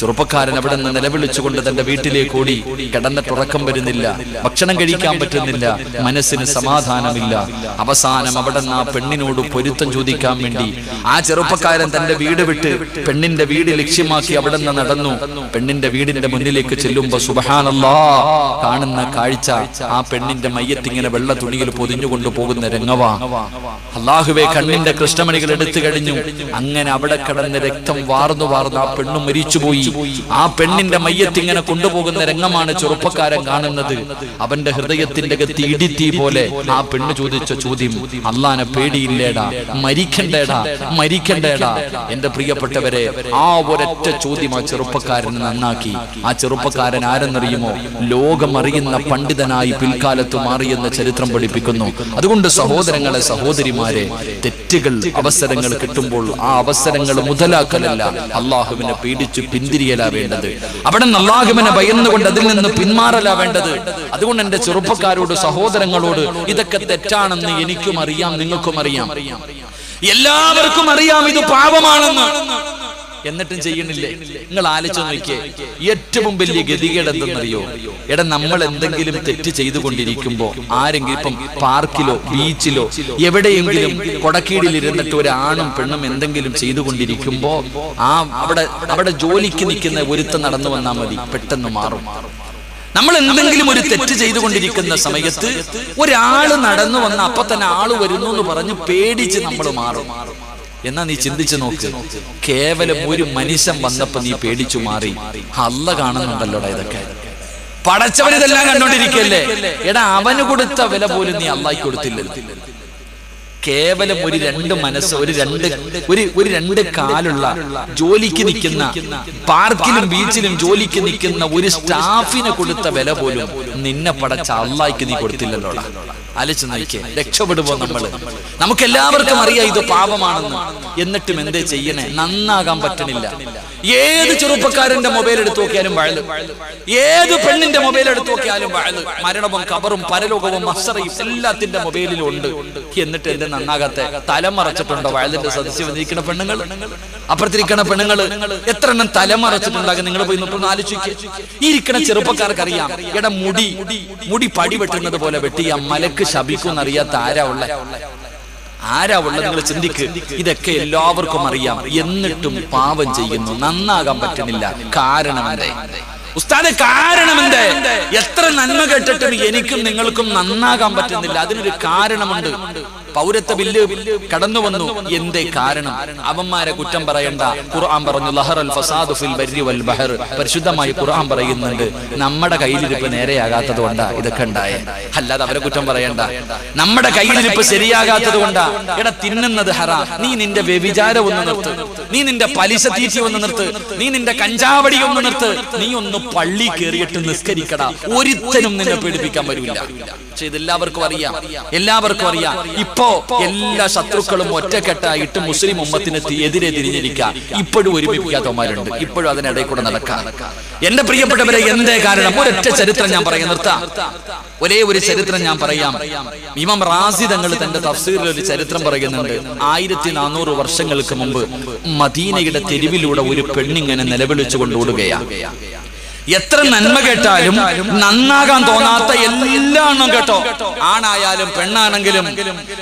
ചെറുപ്പക്കാരൻ അവിടെ നിന്ന് നിലവിളിച്ചുകൊണ്ട് തന്റെ വീട്ടിലേക്ക് ഓടി. കിടന്നിട്ടുറക്കം വരുന്നില്ല, ഭക്ഷണം കഴിക്കാൻ പറ്റുന്നില്ല, മനസ്സിന് സമാധാനമില്ല. അവസാനം അവിടെ നിന്ന് ആ പെണ്ണിനോട് പൊരുത്തം ചോദിക്കാൻ വേണ്ടി ആ ചെറുപ്പക്കാരൻ തന്റെ വീട് വിട്ട് പെണ്ണിന്റെ വീട് ലക്ഷ്യമാക്കി അവിടെ നിന്ന് നടന്നു. പെണ്ണിന്റെ വീടിന്റെ മുന്നിലേക്ക് ചെല്ലുമ്പോ സുബ്ഹാനല്ലാഹ്, കാണുന്ന കാഴ്ച ആ പെണ്ണിന്റെ മയ്യത്ത് ഇങ്ങനെ വെള്ള തുണിയിൽ പൊതിഞ്ഞുകൊണ്ടു പോകുന്ന രംഗവാ. അല്ലാഹുവേ, കണ്ണിന്റെ കൃഷ്ണമണികൾ എടുത്തു കഴിഞ്ഞു. അങ്ങനെ അവിടെ കിടന്ന് രക്തം വാർന്നു വാർന്ന് ആ പെണ്ണ് മരിച്ചുപോയി. ആ പെണ്ണിന്റെ മയ്യത്ത് ഇങ്ങനെ കൊണ്ടുപോകുന്ന രംഗമാണ് ചെറുപ്പക്കാരൻ കാണുന്നത്. അവന്റെ ഹൃദയത്തിന്റെ അകത്ത് ഇടിത്തി പോലെ ആ പെണ്ണ് ചോദിച്ച ചോദ്യം, അള്ളാനെ പേടിയില്ലേടാ, മരിക്കണ്ടേടാ, മരിക്കണ്ടേടാ? എന്റെ പ്രിയപ്പെട്ടവരെ, ആ ഒരൊറ്റ ചോദ്യം ആ ചെറുപ്പക്കാരനെ നന്നാക്കി. ആ ചെറുപ്പക്കാരൻ ആരെന്നറിയുമോ? ലോകമറിയുന്ന പണ്ഡിതനായി പിൽക്കാലത്ത് മാറിയെന്ന് ചരിത്രം പഠിപ്പിക്കുന്നു. അതുകൊണ്ട് സഹോദരങ്ങളെ, സഹോദരിമാരെ, തെറ്റുകൾ, അവസരങ്ങൾ കിട്ടുമ്പോൾ ആ അവസരങ്ങൾ മുതലാക്കലല്ല, അള്ളാഹുവിനെ പേടിച്ചു പിന്തിരിയലാ വേണ്ടത്. അവിടെ അള്ളാഹുവിനെ ഭയന്നുകൊണ്ട് അതിൽ നിന്ന് പിന്മാറലാ വേണ്ടത്. അതുകൊണ്ട് എന്റെ ചെറുപ്പക്കാരോട്, സഹോദരങ്ങളോട്, ഇതൊക്കെ തെറ്റാണെന്ന് എനിക്കും അറിയാം, നിങ്ങൾക്കും അറിയാം, എല്ലാവർക്കും അറിയാം ഇത് പാപമാണെന്ന്. എന്നിട്ടും ചെയ്യണില്ലേ? നിങ്ങൾ ആലോചിച്ച് നോക്കിയേ, ഏറ്റവും വലിയ ഗതികേട് എന്തെന്നറിയോ? നമ്മൾ എന്തെങ്കിലും തെറ്റ് ചെയ്തുകൊണ്ടിരിക്കുമ്പോ ആരെങ്കിലും, ഇപ്പം പാർക്കിലോ ബീച്ചിലോ എവിടെയെങ്കിലും കൊടക്കീടിൽ ഇരുന്നിട്ട് ഒരാണും പെണ്ണും എന്തെങ്കിലും ചെയ്തുകൊണ്ടിരിക്കുമ്പോ അവിടെ ജോലിക്ക് നിൽക്കുന്ന ഒരുത്തൻ നടന്നു വന്നാൽ മതി, പെട്ടെന്ന് മാറും. നമ്മൾ എന്തെങ്കിലും ഒരു തെറ്റ് ചെയ്തുകൊണ്ടിരിക്കുന്ന സമയത്ത് ഒരാള് നടന്നു വന്ന അപ്പൊ തന്നെ ആള് വരുന്നു എന്ന് പറഞ്ഞ് പേടിച്ച് നമ്മൾ മാറും. എന്നാ നീ ചിന്തിച്ചു നോക്ക്, കേവലം ഒരു മനുഷ്യൻ വന്നപ്പോ നീ പേടിച്ചു മാറി. അല്ല കാണുന്നുണ്ടല്ലോടാ ഇതൊക്കെ. പടച്ചവനിതെല്ലാം കണ്ടോണ്ടിരിക്കല്ലേ? അവന് കൊടുത്ത വില പോലും നീ അള്ളാഹ്ക്ക് കൊടുത്തില്ലല്ലോ. കേവലം ഒരു 2 മനസ്സ്, ഒരു 2 കാലുള്ള ജോലിക്ക് നിൽക്കുന്ന, പാർക്കിലും ബീച്ചിലും ജോലിക്ക് നിൽക്കുന്ന ഒരു സ്റ്റാഫിനെ കൊടുത്ത വില പോലും നിന്നെ പടച്ച അള്ളാഹ്ക്ക് നീ കൊടുത്തില്ലല്ലോടാ. ആലോചിച്ച് നോക്കിയേ, രക്ഷപ്പെടുമ്പോ നമുക്ക് എല്ലാവർക്കും അറിയാം ഇത് പാപമാണെന്ന്. എന്നിട്ടും എന്തേ ചെയ്യണേ? നന്നാകാൻ പറ്റണില്ല. ഏത് ചെറുപ്പക്കാരന്റെ മൊബൈൽ എടുത്തു നോക്കിയാലും വഴല്, ഏത് പെണ്ണിന്റെ മൊബൈൽ എടുത്തു നോക്കിയാലും വഴല്. മരണവും ഖബറും പരലോകവും മഹ്ശറയും എല്ലാത്തിന്റെ മൊബൈലിലും ഉണ്ട്. എന്നിട്ട് എന്റെ നന്നാകാത്ത? തലമറച്ചിട്ടുണ്ടോ? വയലിന്റെ സദസ്യം വന്നിരിക്കുന്ന പെണ്ണുങ്ങൾ, അപ്പുറത്തിരിക്കണ പെണ്ണുങ്ങൾ എത്ര എണ്ണം തലമറച്ചിട്ടുണ്ടാകും? നിങ്ങൾ പോയി നോക്കുന്ന ആലോചിക്കുക. ഈ ഇരിക്കണ ചെറുപ്പക്കാർക്ക് അറിയാം, മുടി പടി വെട്ടുന്നത് പോലെ വെട്ടി ആ മലക്ക് ശപിക്കും അറിയാത്ത ആരാ ഉള്ള? നിങ്ങൾ ചിന്തിക്ക്. ഇതൊക്കെ എല്ലാവർക്കും അറിയാം, എന്നിട്ടും പാപം ചെയ്യുന്നു, നന്നാകാൻ പറ്റുന്നില്ല. കാരണം എന്തേ ഉസ്താദെ? കാരണം എന്തേ? എത്ര നന്മ കേട്ടിട്ടും എനിക്കും നിങ്ങൾക്കും നന്നാകാൻ പറ്റുന്നില്ല. അതിനൊരു കാരണമുണ്ട്. പൗരത്വ ബില്ല് കടന്നു വന്നു. എന്തേ കാരണം? അവന്മാരെ കുറ്റം പറയണ്ട. ഖുർആൻ പറഞ്ഞു ലഹറൽ ഫസാദു ഫിൽ ബർരി വൽ ബഹർ. പരിശുദ്ധമായി ഖുർആൻ പറയുന്നുണ്ട് നമ്മുടെ കയ്യിലിരിപ്പ് നേരെയാകാത്തത് കൊണ്ടാ ഇതൊക്കെ ഉണ്ടായേ, അല്ലാതെ അവരെ കുറ്റം പറയണ്ട. നമ്മുടെ കയ്യിലിരിപ്പ് ശരിയാകാത്തത് കൊണ്ടാ. എടാ തിന്നുന്നത് ഹറാം, നീ നിന്റെ വ്യഭിചാരം ഒന്ന് നിർത്ത്, നീ നിന്റെ പലിശ തീറ്റി ഒന്ന് നിർത്ത്, നീ നിന്റെ കഞ്ചാവടി ഒന്ന് നിർത്ത്, നീ ഒന്ന് പള്ളി കയറിയിട്ട് നിസ്കരിക്കടാ. ഒരുത്തനും നിന്നെ പേടിപ്പിക്കാൻ വരില്ല. പക്ഷെ ഇതെല്ലാവർക്കും അറിയാം, എല്ലാവർക്കും അറിയാം. ഇപ്പോ എല്ലാ ശത്രുക്കളും ഒറ്റക്കെട്ടായിട്ട് മുസ്ലിം ഉമ്മത്തിന് എതിരെ തിരിഞ്ഞിരിക്കുക. ഇപ്പോഴും ഒരുമിപ്പിക്കാത്തവന്മാരുണ്ട്, ഇപ്പോഴും അതിനിടയിൽ കൂടെ നടക്കാം. എന്റെ പ്രിയപ്പെട്ടവരെ, എന്തേ കാരണം? ഒരൊറ്റ ചരിത്രം ഞാൻ പറയാം, നിർത്താം. ഒരേ ഒരു ചരിത്രം ഞാൻ പറയാം. ഇമാം റാസി തങ്ങൾ തന്റെ തഫ്സീറിൽ ഒരു ചരിത്രം പറയുന്നുണ്ട്. 1400 വർഷങ്ങൾക്ക് മുമ്പ് മദീനയുടെ തെരുവിലൂടെ ഒരു പെണ്ണിങ്ങനെ നിലവിളിച്ചുകൊണ്ട് ഓടുകയാണ്. എത്ര നന്മ കേട്ടാലും നന്നാകാൻ തോന്നാത്ത എല്ലാം കേട്ടോ, ആണായാലും പെണ്ണാണെങ്കിലും.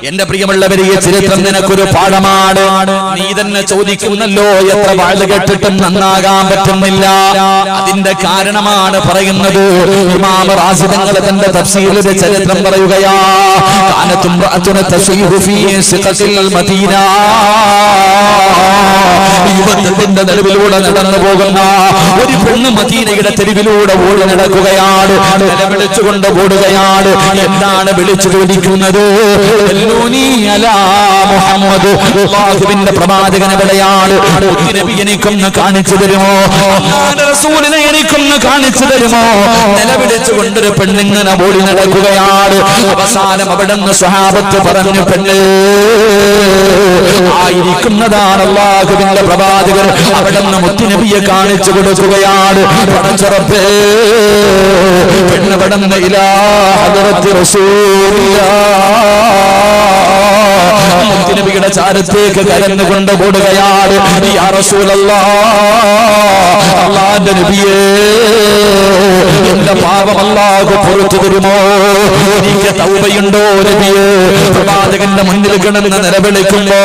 എന്റെ പ്രിയമുള്ളവരെ, ഈ ചരിത്രം നിനക്കൊരു പാഠമാണ്. നീ തന്നെ ചോദിക്കുന്നല്ലോ, എത്ര വാഴ കേട്ടിട്ടും നന്നാകാൻ പറ്റുന്നില്ല. അതിന്റെ കാരണമാണ് പറയുന്നത്. ഇമാം റാസി തങ്ങൾ തന്റെ തഫ്സീറിൽ ചരിത്രം പറയുകയാ. കാനത്തും ഫീ സിഖത്തിൽ മദീന. യുവത്വത്തിന്റെ നിലവിലൂടെ നടന്നു പോകുന്ന ഒരു പെണ്ണ് മദീനയുടെ തെരുവിലൂടെ ഓടി നടക്കുകയാണ്, നിലവിളിച്ചുകൊണ്ട് ഓടുകയാണ്. എന്താണ് വിളിച്ചു ചോദിക്കുന്നത്? മുഹമ്മദ്, അല്ലാഹുവിന്റെ പ്രവാചകൻ എവിടെയാണ്? നബി എനിക്കൊന്ന് കാണിച്ചു തരുമോ? റസൂലിനെ എനിക്കൊന്ന് കാണിച്ചു തരുമോ? നിലവിളിച്ചുകൊണ്ടൊരു പെണ്ണിങ്ങനെ ഓടി നടക്കുകയാണ്. അവസാനം അവിടെ നിന്ന് സ്വഹാബത്ത് പറഞ്ഞു, പെണ്ണ് ആയിരിക്കുന്നതാണ് അല്ലാഹുവിന്റെ പ്രവാചകൻ. അവിടെ നിന്ന് മുത്തുനബിയെ കാണിച്ചു കൊടുക്കുകയാണ്. പെണ്ണ് പടന്ന ഇലാ ഹദറത്തി റസൂലില്ലാഹ്, മുത്തുനബിയുടെ ചാരത്തേക്ക് കരഞ്ഞുകൊണ്ട് ഓടുകയാണ്. യാ റസൂലല്ലാഹ്, അല്ലാഹുവിന്റെ നബിയേ, എന്റെ പാപം അല്ലാഹു പുറത്തു തരുമോ? എനിക്ക് തൗബയുണ്ടോ നബിയേ? പ്രവാചകന്റെ മുന്നിൽ കിടന്ന് നിലവിളിക്കുമ്പോ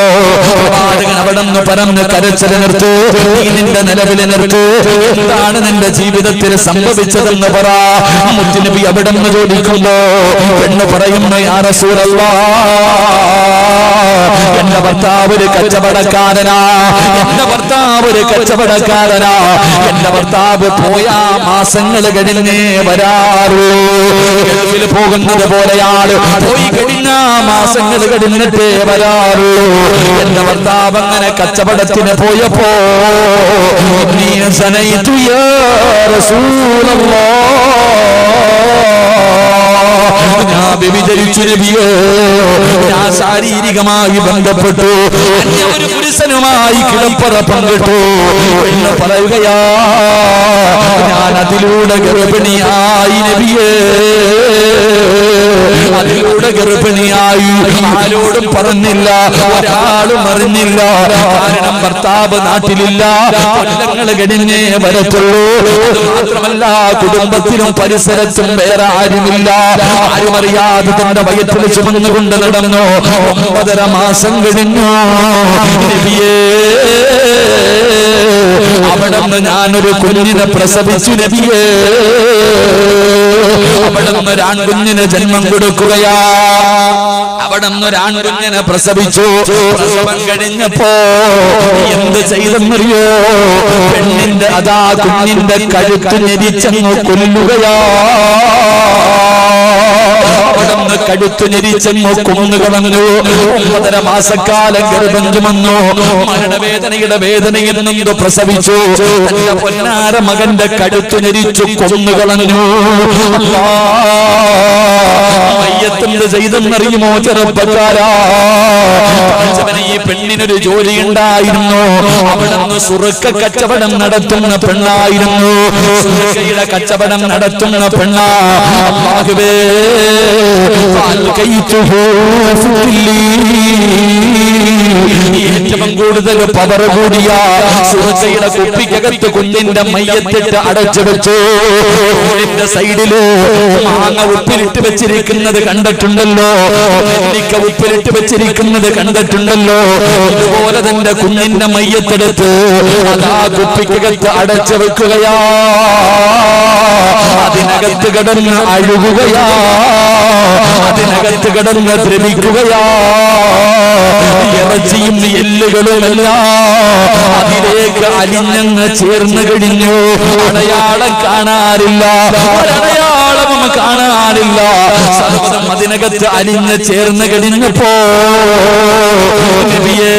പ്രവാചകൻ അവിടെ നിന്ന് പറഞ്ഞ് കരച്ചിൽ നിർത്തൂ, നീ നിന്റെ നിലവിളി നിർത്തൂ. എന്താണ് നിന്റെ ജീവിതത്തിൽ സംഭവിച്ചതെന്ന് പറ. മുത്തുനബി അവിടെ നിന്ന് ചോദിക്കുമ്പോ പെണ്ണ് പറയുന്നു, യാ റസൂലല്ലാഹ്, എന്റെ ഭർത്താവ് ഒരു കച്ചവടക്കാരനാ, എന്റെ ഭർത്താവ് ഒരു കച്ചവടക്കാരനാ. എന്റെ ഭർത്താവ് പോയാ മാസങ്ങൾ കഴിഞ്ഞേ വരാറുള്ളൂ. ഗൾഫിൽ പോകുന്നത് പോലെയാണ്, പോയി കഴിഞ്ഞ മാസങ്ങൾ കഴിഞ്ഞിട്ടേ വരാറുള്ളൂ. എന്റെ ഭർത്താവ് അങ്ങനെ കച്ചവടത്തിന് പോയപ്പോ നീ സനയിതു യാ റസൂലല്ലാഹ്, ഞാൻ വ്യഭിചരിച്ചു നബിയേ, ഞാൻ ശാരീരികമായി ബന്ധപ്പെട്ടു, ഒരു പുരുഷനുമായി കിടപ്പറ പങ്കിട്ടു എന്ന് പറയുകയാ. ഞാൻ അതിലൂടെ ഗർഭിണിയായി നബിയേ, അതിലൂടെ ഗർഭിണിയായി. ആരോടും പറഞ്ഞില്ല, ഒരാളും അറിഞ്ഞില്ല. കാരണം ഭർത്താവ് നാട്ടിലില്ല, കൊല്ലങ്ങൾ കഴിഞ്ഞേ വരത്തുള്ളൂ. മാത്രമല്ല കുടുംബത്തിലും പരിസരത്തും വേറെ ആരുമില്ല. ആരും അറിയാതെ തന്റെ വയറ്റിൽ ചുമന്നുകൊണ്ട് നടന്നു. 9.5 മാസം കഴിഞ്ഞു നബിയേ, അവിടെ നിന്ന് ഞാനൊരു കുഞ്ഞിനെ പ്രസവിച്ചു നബിയേ. അവിടെ നിന്ന് ഒരു ആൺകുഞ്ഞിന് ജന്മം കൊടുക്കുകയാ. അവിടെ നിന്ന് ഒരു ആൺകുഞ്ഞിനെ പ്രസവിച്ചു. പ്രസവം കഴിഞ്ഞപ്പോ എന്ത് ചെയ്തെന്നറിയോ? പെണ്ണിന്റെ അതാ കുഞ്ഞിന്റെ കഴുത്ത് ഞെരിച്ചങ്ങ് കൊല്ലുകയാ. അവിടെ നിന്ന് കഴുത്ത് ഞെരിച്ചങ്ങ് കൊന്നുകളഞ്ഞു. 9.5 മാസക്കാലം ഗർഭം ചുമന്നു. മരണവേദനയുടെ വേദനയിൽ നിന്ന് പ്രസവിച്ചു. തന്റെ പൊന്നാര മകന്റെ കഴുത്ത് ഞെരിച്ചു കൊന്നുകളഞ്ഞു. മയ്യത്തെന്ത് ചെയ്തെന്നറിയുമോ ചെറുപ്പക്കാരാ? ഈ പെണ്ണിനൊരു ജോലി ഉണ്ടായിരുന്നു. അവിടെ നിന്ന് സുറുക്ക കച്ചവടം നടത്തുന്ന പെണ്ണായിരുന്നു. സുറുക്കയുടെ കച്ചവടം നടത്തുന്ന പെണ്ണാ. അല്ലാഹുവേ, ഏറ്റവും കൂടുതൽ പവർ കൂടിയ സുഹൃത്തയുടെ കുപ്പിക്കകത്ത് കുഞ്ഞിന്റെ മയ്യത്തിട്ട് അടച്ചു വെച്ചു. റോഡിന്റെ സൈഡില് മാങ്ങ ഉപ്പിലിട്ട് വെച്ചിരിക്കുന്നത് കണ്ടിട്ടുണ്ടല്ലോ, നെല്ലിക്ക ഉപ്പിലിട്ട് വെച്ചിരിക്കുന്നത് കണ്ടിട്ടുണ്ടല്ലോ. ഇതുപോലെ തന്റെ കുഞ്ഞിന്റെ മയ്യത്തെടുത്ത് അതാ കുപ്പിക്കകത്ത് അടച്ചു വെക്കുകയാ. അതിനകത്ത് കിടന്ന് അഴുകുകയാ, അതിനകത്ത് കിടന്ന് ദ്രവിക്കുകയാ. ഇറച്ചിയും എല്ലുകളുമെല്ലാം അതിലേക്ക് അലിഞ്ഞങ്ങ് ചേർന്ന് കഴിഞ്ഞു. അടയാളം കാണാറില്ല, ഒരടയാളവും കാണാറില്ല. സർവ്വതും അതിനകത്ത് അലിഞ്ഞ് ചേർന്ന് കഴിഞ്ഞപ്പോ നബിയേ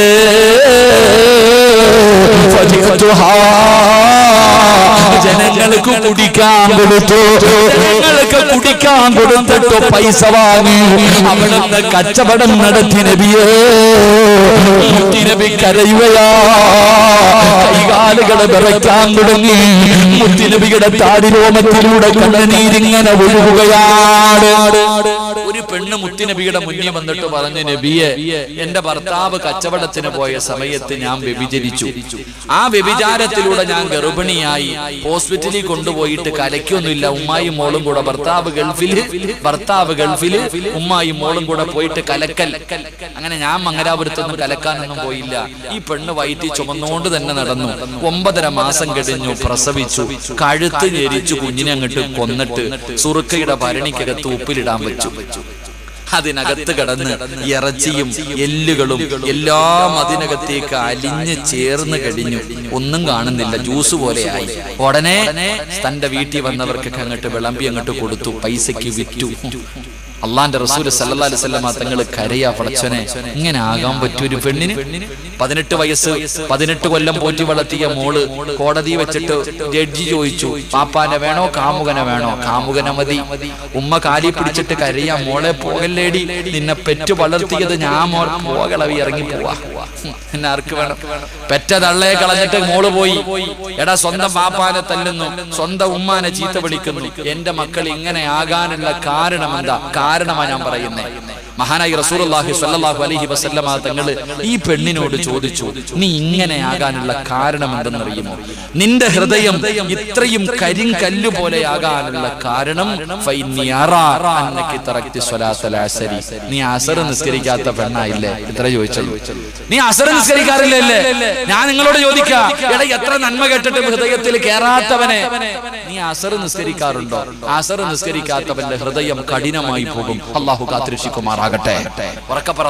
ജനങ്ങൾക്ക് കുടിക്കാൻ കൊടുത്തു. ജനങ്ങൾക്ക് കുടിക്കാൻ കൊടുത്തിട്ട് പൈസ വാങ്ങി അവിടുന്ന് കച്ചവടം നടത്തി. നബിയേ മുത്തുനബി കരയുകയാ, കൈകാലുകളെ വിറയ്ക്കാൻ തുടങ്ങി. മുത്തുനബിയുടെ താടിരോമത്തിലൂടെ കണ്ണുനീരിങ്ങനെ ഒഴുകുകയാണ്. ഒരു പെണ്ണ് മുത്തുനബിയുടെ മുന്നിൽ വന്നിട്ട് പറഞ്ഞു, നബിയെ എന്റെ ഭർത്താവ് കച്ചവടത്തിന് പോയ സമയത്ത് ഞാൻ വ്യഭിചരിച്ചു. ആ വ്യഭിചാരത്തിലൂടെ ഞാൻ ഗർഭിണിയായി. ഹോസ്പിറ്റലിൽ കൊണ്ടുപോയിട്ട് കലയ്ക്കൊന്നുമില്ല. ഉമ്മായും മോളും കൂടെ, ഭർത്താവ് ഗൾഫില് ഉമ്മായും മോളും കൂടെ പോയിട്ട് കലക്കൽ. അങ്ങനെ ഞാൻ മംഗലാപുരത്തൊന്നും കലക്കാനൊന്നും പോയില്ല. ഈ പെണ്ണ് വയറ്റി ചുമന്നുകൊണ്ട് തന്നെ നടന്നു. 9.5 മാസം കഴിഞ്ഞു, പ്രസവിച്ചു. കഴുത്ത് ഞെരിച്ചു കുഞ്ഞിനെ അങ്ങോട്ട് കൊന്നിട്ട് സുറുക്കയുടെ ഭരണിക്കകത്ത് ഉപ്പിലിടാൻ വെച്ചു. അതിനകത്ത് കിടന്ന് ഇറച്ചിയും എല്ലുകളും എല്ലാം അതിനകത്തേക്ക് അലിഞ്ഞ് ചേർന്ന് കഴിഞ്ഞു. ഒന്നും കാണുന്നില്ല, ജ്യൂസ് പോലെയായി. ഉടനെ തന്റെ വീട്ടിൽ വന്നവർക്കൊക്കെ അങ്ങോട്ട് വിളമ്പി അങ്ങോട്ട് കൊടുത്തു, പൈസക്ക് വിറ്റു. അള്ളാന്റെ റസൂൽ സല്ലല്ലാഹു അലൈഹി വസല്ലം തങ്ങൾ കരയാ, പടച്ചോനെ ഇങ്ങനെ ആകാൻ പറ്റൊരു പെണ്ണിന്? 18 വയസ്സ് 18 കൊല്ലം പോറ്റി വളർത്തിയ മോള് കോടതി വെച്ചിട്ട് ജഡ്ജി ചോദിച്ചു, പാപ്പാനെ വേണോ കാമുകനെ വേണോ? കാമുകനെ മതി. ഉമ്മ കാലി പിടിച്ചിട്ട് കരയാ, മോളെ പോകല്ലേടി, നിന്നെ പെറ്റു വളർത്തിയത് ഞാൻ, മോൾ പോകളവി ഇറങ്ങി പോവാ, എന്നെ ആർക്ക് വേണം? പെറ്റ തള്ളയെ കളഞ്ഞിട്ട് മോള് പോയി. എടാ സ്വന്തം പാപ്പാനെ തല്ലുന്നു, സ്വന്തം ഉമ്മാനെ ചീത്ത വിളിക്കുന്നു. എന്റെ മക്കൾ ഇങ്ങനെ ആകാനുള്ള കാരണം എന്താ? കാരണമാ ഞാൻ പറയുന്നേ. മഹാനായി റസൂലുള്ളാഹി സ്വല്ലല്ലാഹു അലൈഹി വസല്ലമ തങ്ങൾ ഈ പെണ്ണിനോട് ചോദിച്ചു, നീ ഇങ്ങനെ ആകാനുള്ള കാരണം എന്തെന്നറിയുമോ? നിന്റെ ഹൃദയം ഇത്രയും കരിങ്കല്ല് പോലെ ആകാനുള്ള കാരണം നീ അസർ നിസ്കരിക്കാത്ത പെണ്ണായില്ലേ? ഇത്ര ചോദിച്ചത്. നീ അസർ നിസ്കരിക്കാറില്ലല്ലേ? ഞാൻ നിങ്ങളോട് ചോദിക്കാം, എടാ എത്ര നന്മ കേട്ടിട്ട് ഹൃദയത്തിൽ കേറാത്തവനെ, നീ അസർ നിസ്കരിക്കാറുണ്ടോ? അസർ നിസ്കരിക്കാത്തവന്റെ ഹൃദയം കഠിനമായി പോകും. അല്ലാഹു കാത്തിരക്ഷിക്കുമാറാകട്ടെ.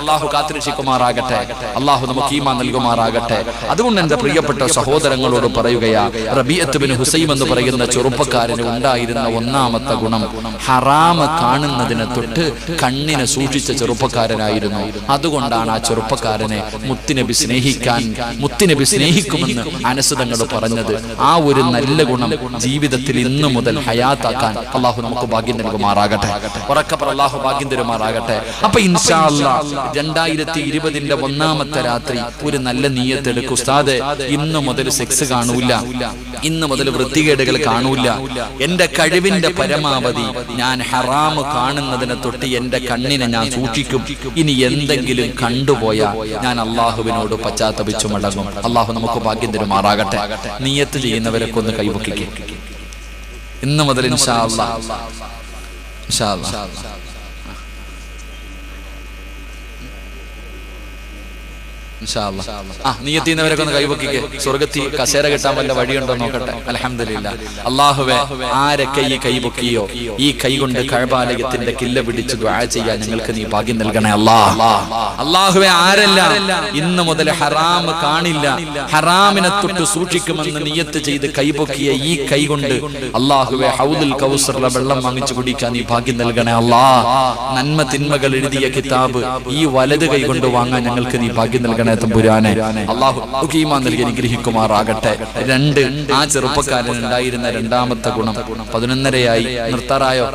അല്ലാഹു കാത്തിരക്ഷിക്കുമാറാകട്ടെ. അല്ലാഹു നമുക്ക് ഈമാൻ നൽകുമാറാകട്ടെ. അതുകൊണ്ട് എന്റെ പ്രിയപ്പെട്ട സഹോദരങ്ങളോട് പറയുകയാ, റബീഅത്ത് ബിൻ ഹുസൈം എന്ന് പറയുന്ന ചെറുപ്പക്കാരന് ഉണ്ടായിരുന്ന ഒന്നാമത്തെ ഗുണം ഹറാമ് കാണുന്നതിനെ തൊട്ട് കണ്ണിനെ സൂക്ഷിച്ച ചെറുപ്പക്കാരനായിരുന്നു. അതുകൊണ്ടാണ് ആ ചെറുപ്പക്കാരനെ മുത്തുനബി സ്നേഹിക്കുമെന്ന് അനസ് തങ്ങൾ പറഞ്ഞത്. ആ ഒരു നല്ല ഗുണം ജീവിതത്തിൽ ഇന്നു മുതൽ ഹയാത്താക്കാൻ അല്ലാഹു നമുക്ക് ഭാഗ്യം നൽകുമാറാകട്ടെ. അല്ലാഹു ഭാഗ്യം തരുമാറാകട്ടെ. അപ്പൊ ഇൻഷാ അല്ലാഹ് 2020 ഒന്നാമത്തെ രാത്രി ഒരു നല്ല നിയ്യത്ത് എടുക്കും. ഉസ്താദേ, ഇന്നു മുതൽ സെക്സ് കാണൂല, ഇന്നു മുതൽ വൃത്തികേടുകൾ കാണൂല, എന്റെ കഴിവിന്റെ പരമാവധി ഞാൻ ഹറാമ് കാണുന്നതിനെ തൊട്ട് എന്റെ കണ്ണിനെ ഞാൻ സൂക്ഷിക്കും. ഇനി എന്തെങ്കിലും കണ്ടുപോയാൽ ഞാൻ അള്ളാഹുവിനോട് പശ്ചാത്തപിച്ചു മടങ്ങും. അള്ളാഹു നമുക്ക് ഭാഗ്യം തരുമാറാകട്ടെ. നിയ്യത്ത് ചെയ്യുന്നവരൊക്കെ ഒന്ന് കൈവക്കിക്കും. ഇന്നു മുതൽ ഇൻഷാ അല്ലാഹ് നീയത്തിന്നവരൊക്കെ ഒന്ന് കൈവക്കിക്ക്. സ്വർഗത്തിൽ കസേര കിട്ടാൻ വല്ല വഴിയുണ്ടോ നോക്കട്ടെ. അൽഹംദുലില്ലാഹ്. അല്ലാഹുവേ, ആരൊക്കെ ഈ കൈവക്കിയോ ഈ കൈ കൊണ്ട് കഅബാലയത്തിന്റെ കില്ല പിടിച്ച് ദുആ ചെയ്യാൻ ഞങ്ങൾക്ക് നീ ഭാഗ്യം നൽകണേ അല്ലാഹ്. അല്ലാഹുവേ, ആരെല്ലാം ഇന്നു മുതൽ ഹറാം കാണില്ല, ഹറാമിനെ തൊട്ട് സൂക്ഷിക്കുമെന്ന് നിയ്യത്ത് ചെയ്ത് കൈപൊക്കിയ ഈ കൈ കൊണ്ട് അല്ലാഹുവേ ഹൗദുൽ കൗസറിലെ വെള്ളം വാങ്ങിച്ചു കുടിക്കാൻ നീ ഭാഗ്യം നൽകണേ അല്ലാഹ്. നന്മ തിന്മകൾ എഴുതിയ കിതാബ് ഈ വലത് കൈ കൊണ്ട് വാങ്ങാൻ ഞങ്ങൾക്ക് നീ ഭാഗ്യം നൽകണേ തമ്പുരാനെ. അല്ലാഹു ഈമാൻ നൽകി അനുഗ്രഹിക്കുമാറാകട്ടെ. 2 ആ ചെറുപ്പക്കാരൻ ഉണ്ടായിരുന്ന രണ്ടാമത്തെ ഗുണം 11:30 നിർത്താറായോ?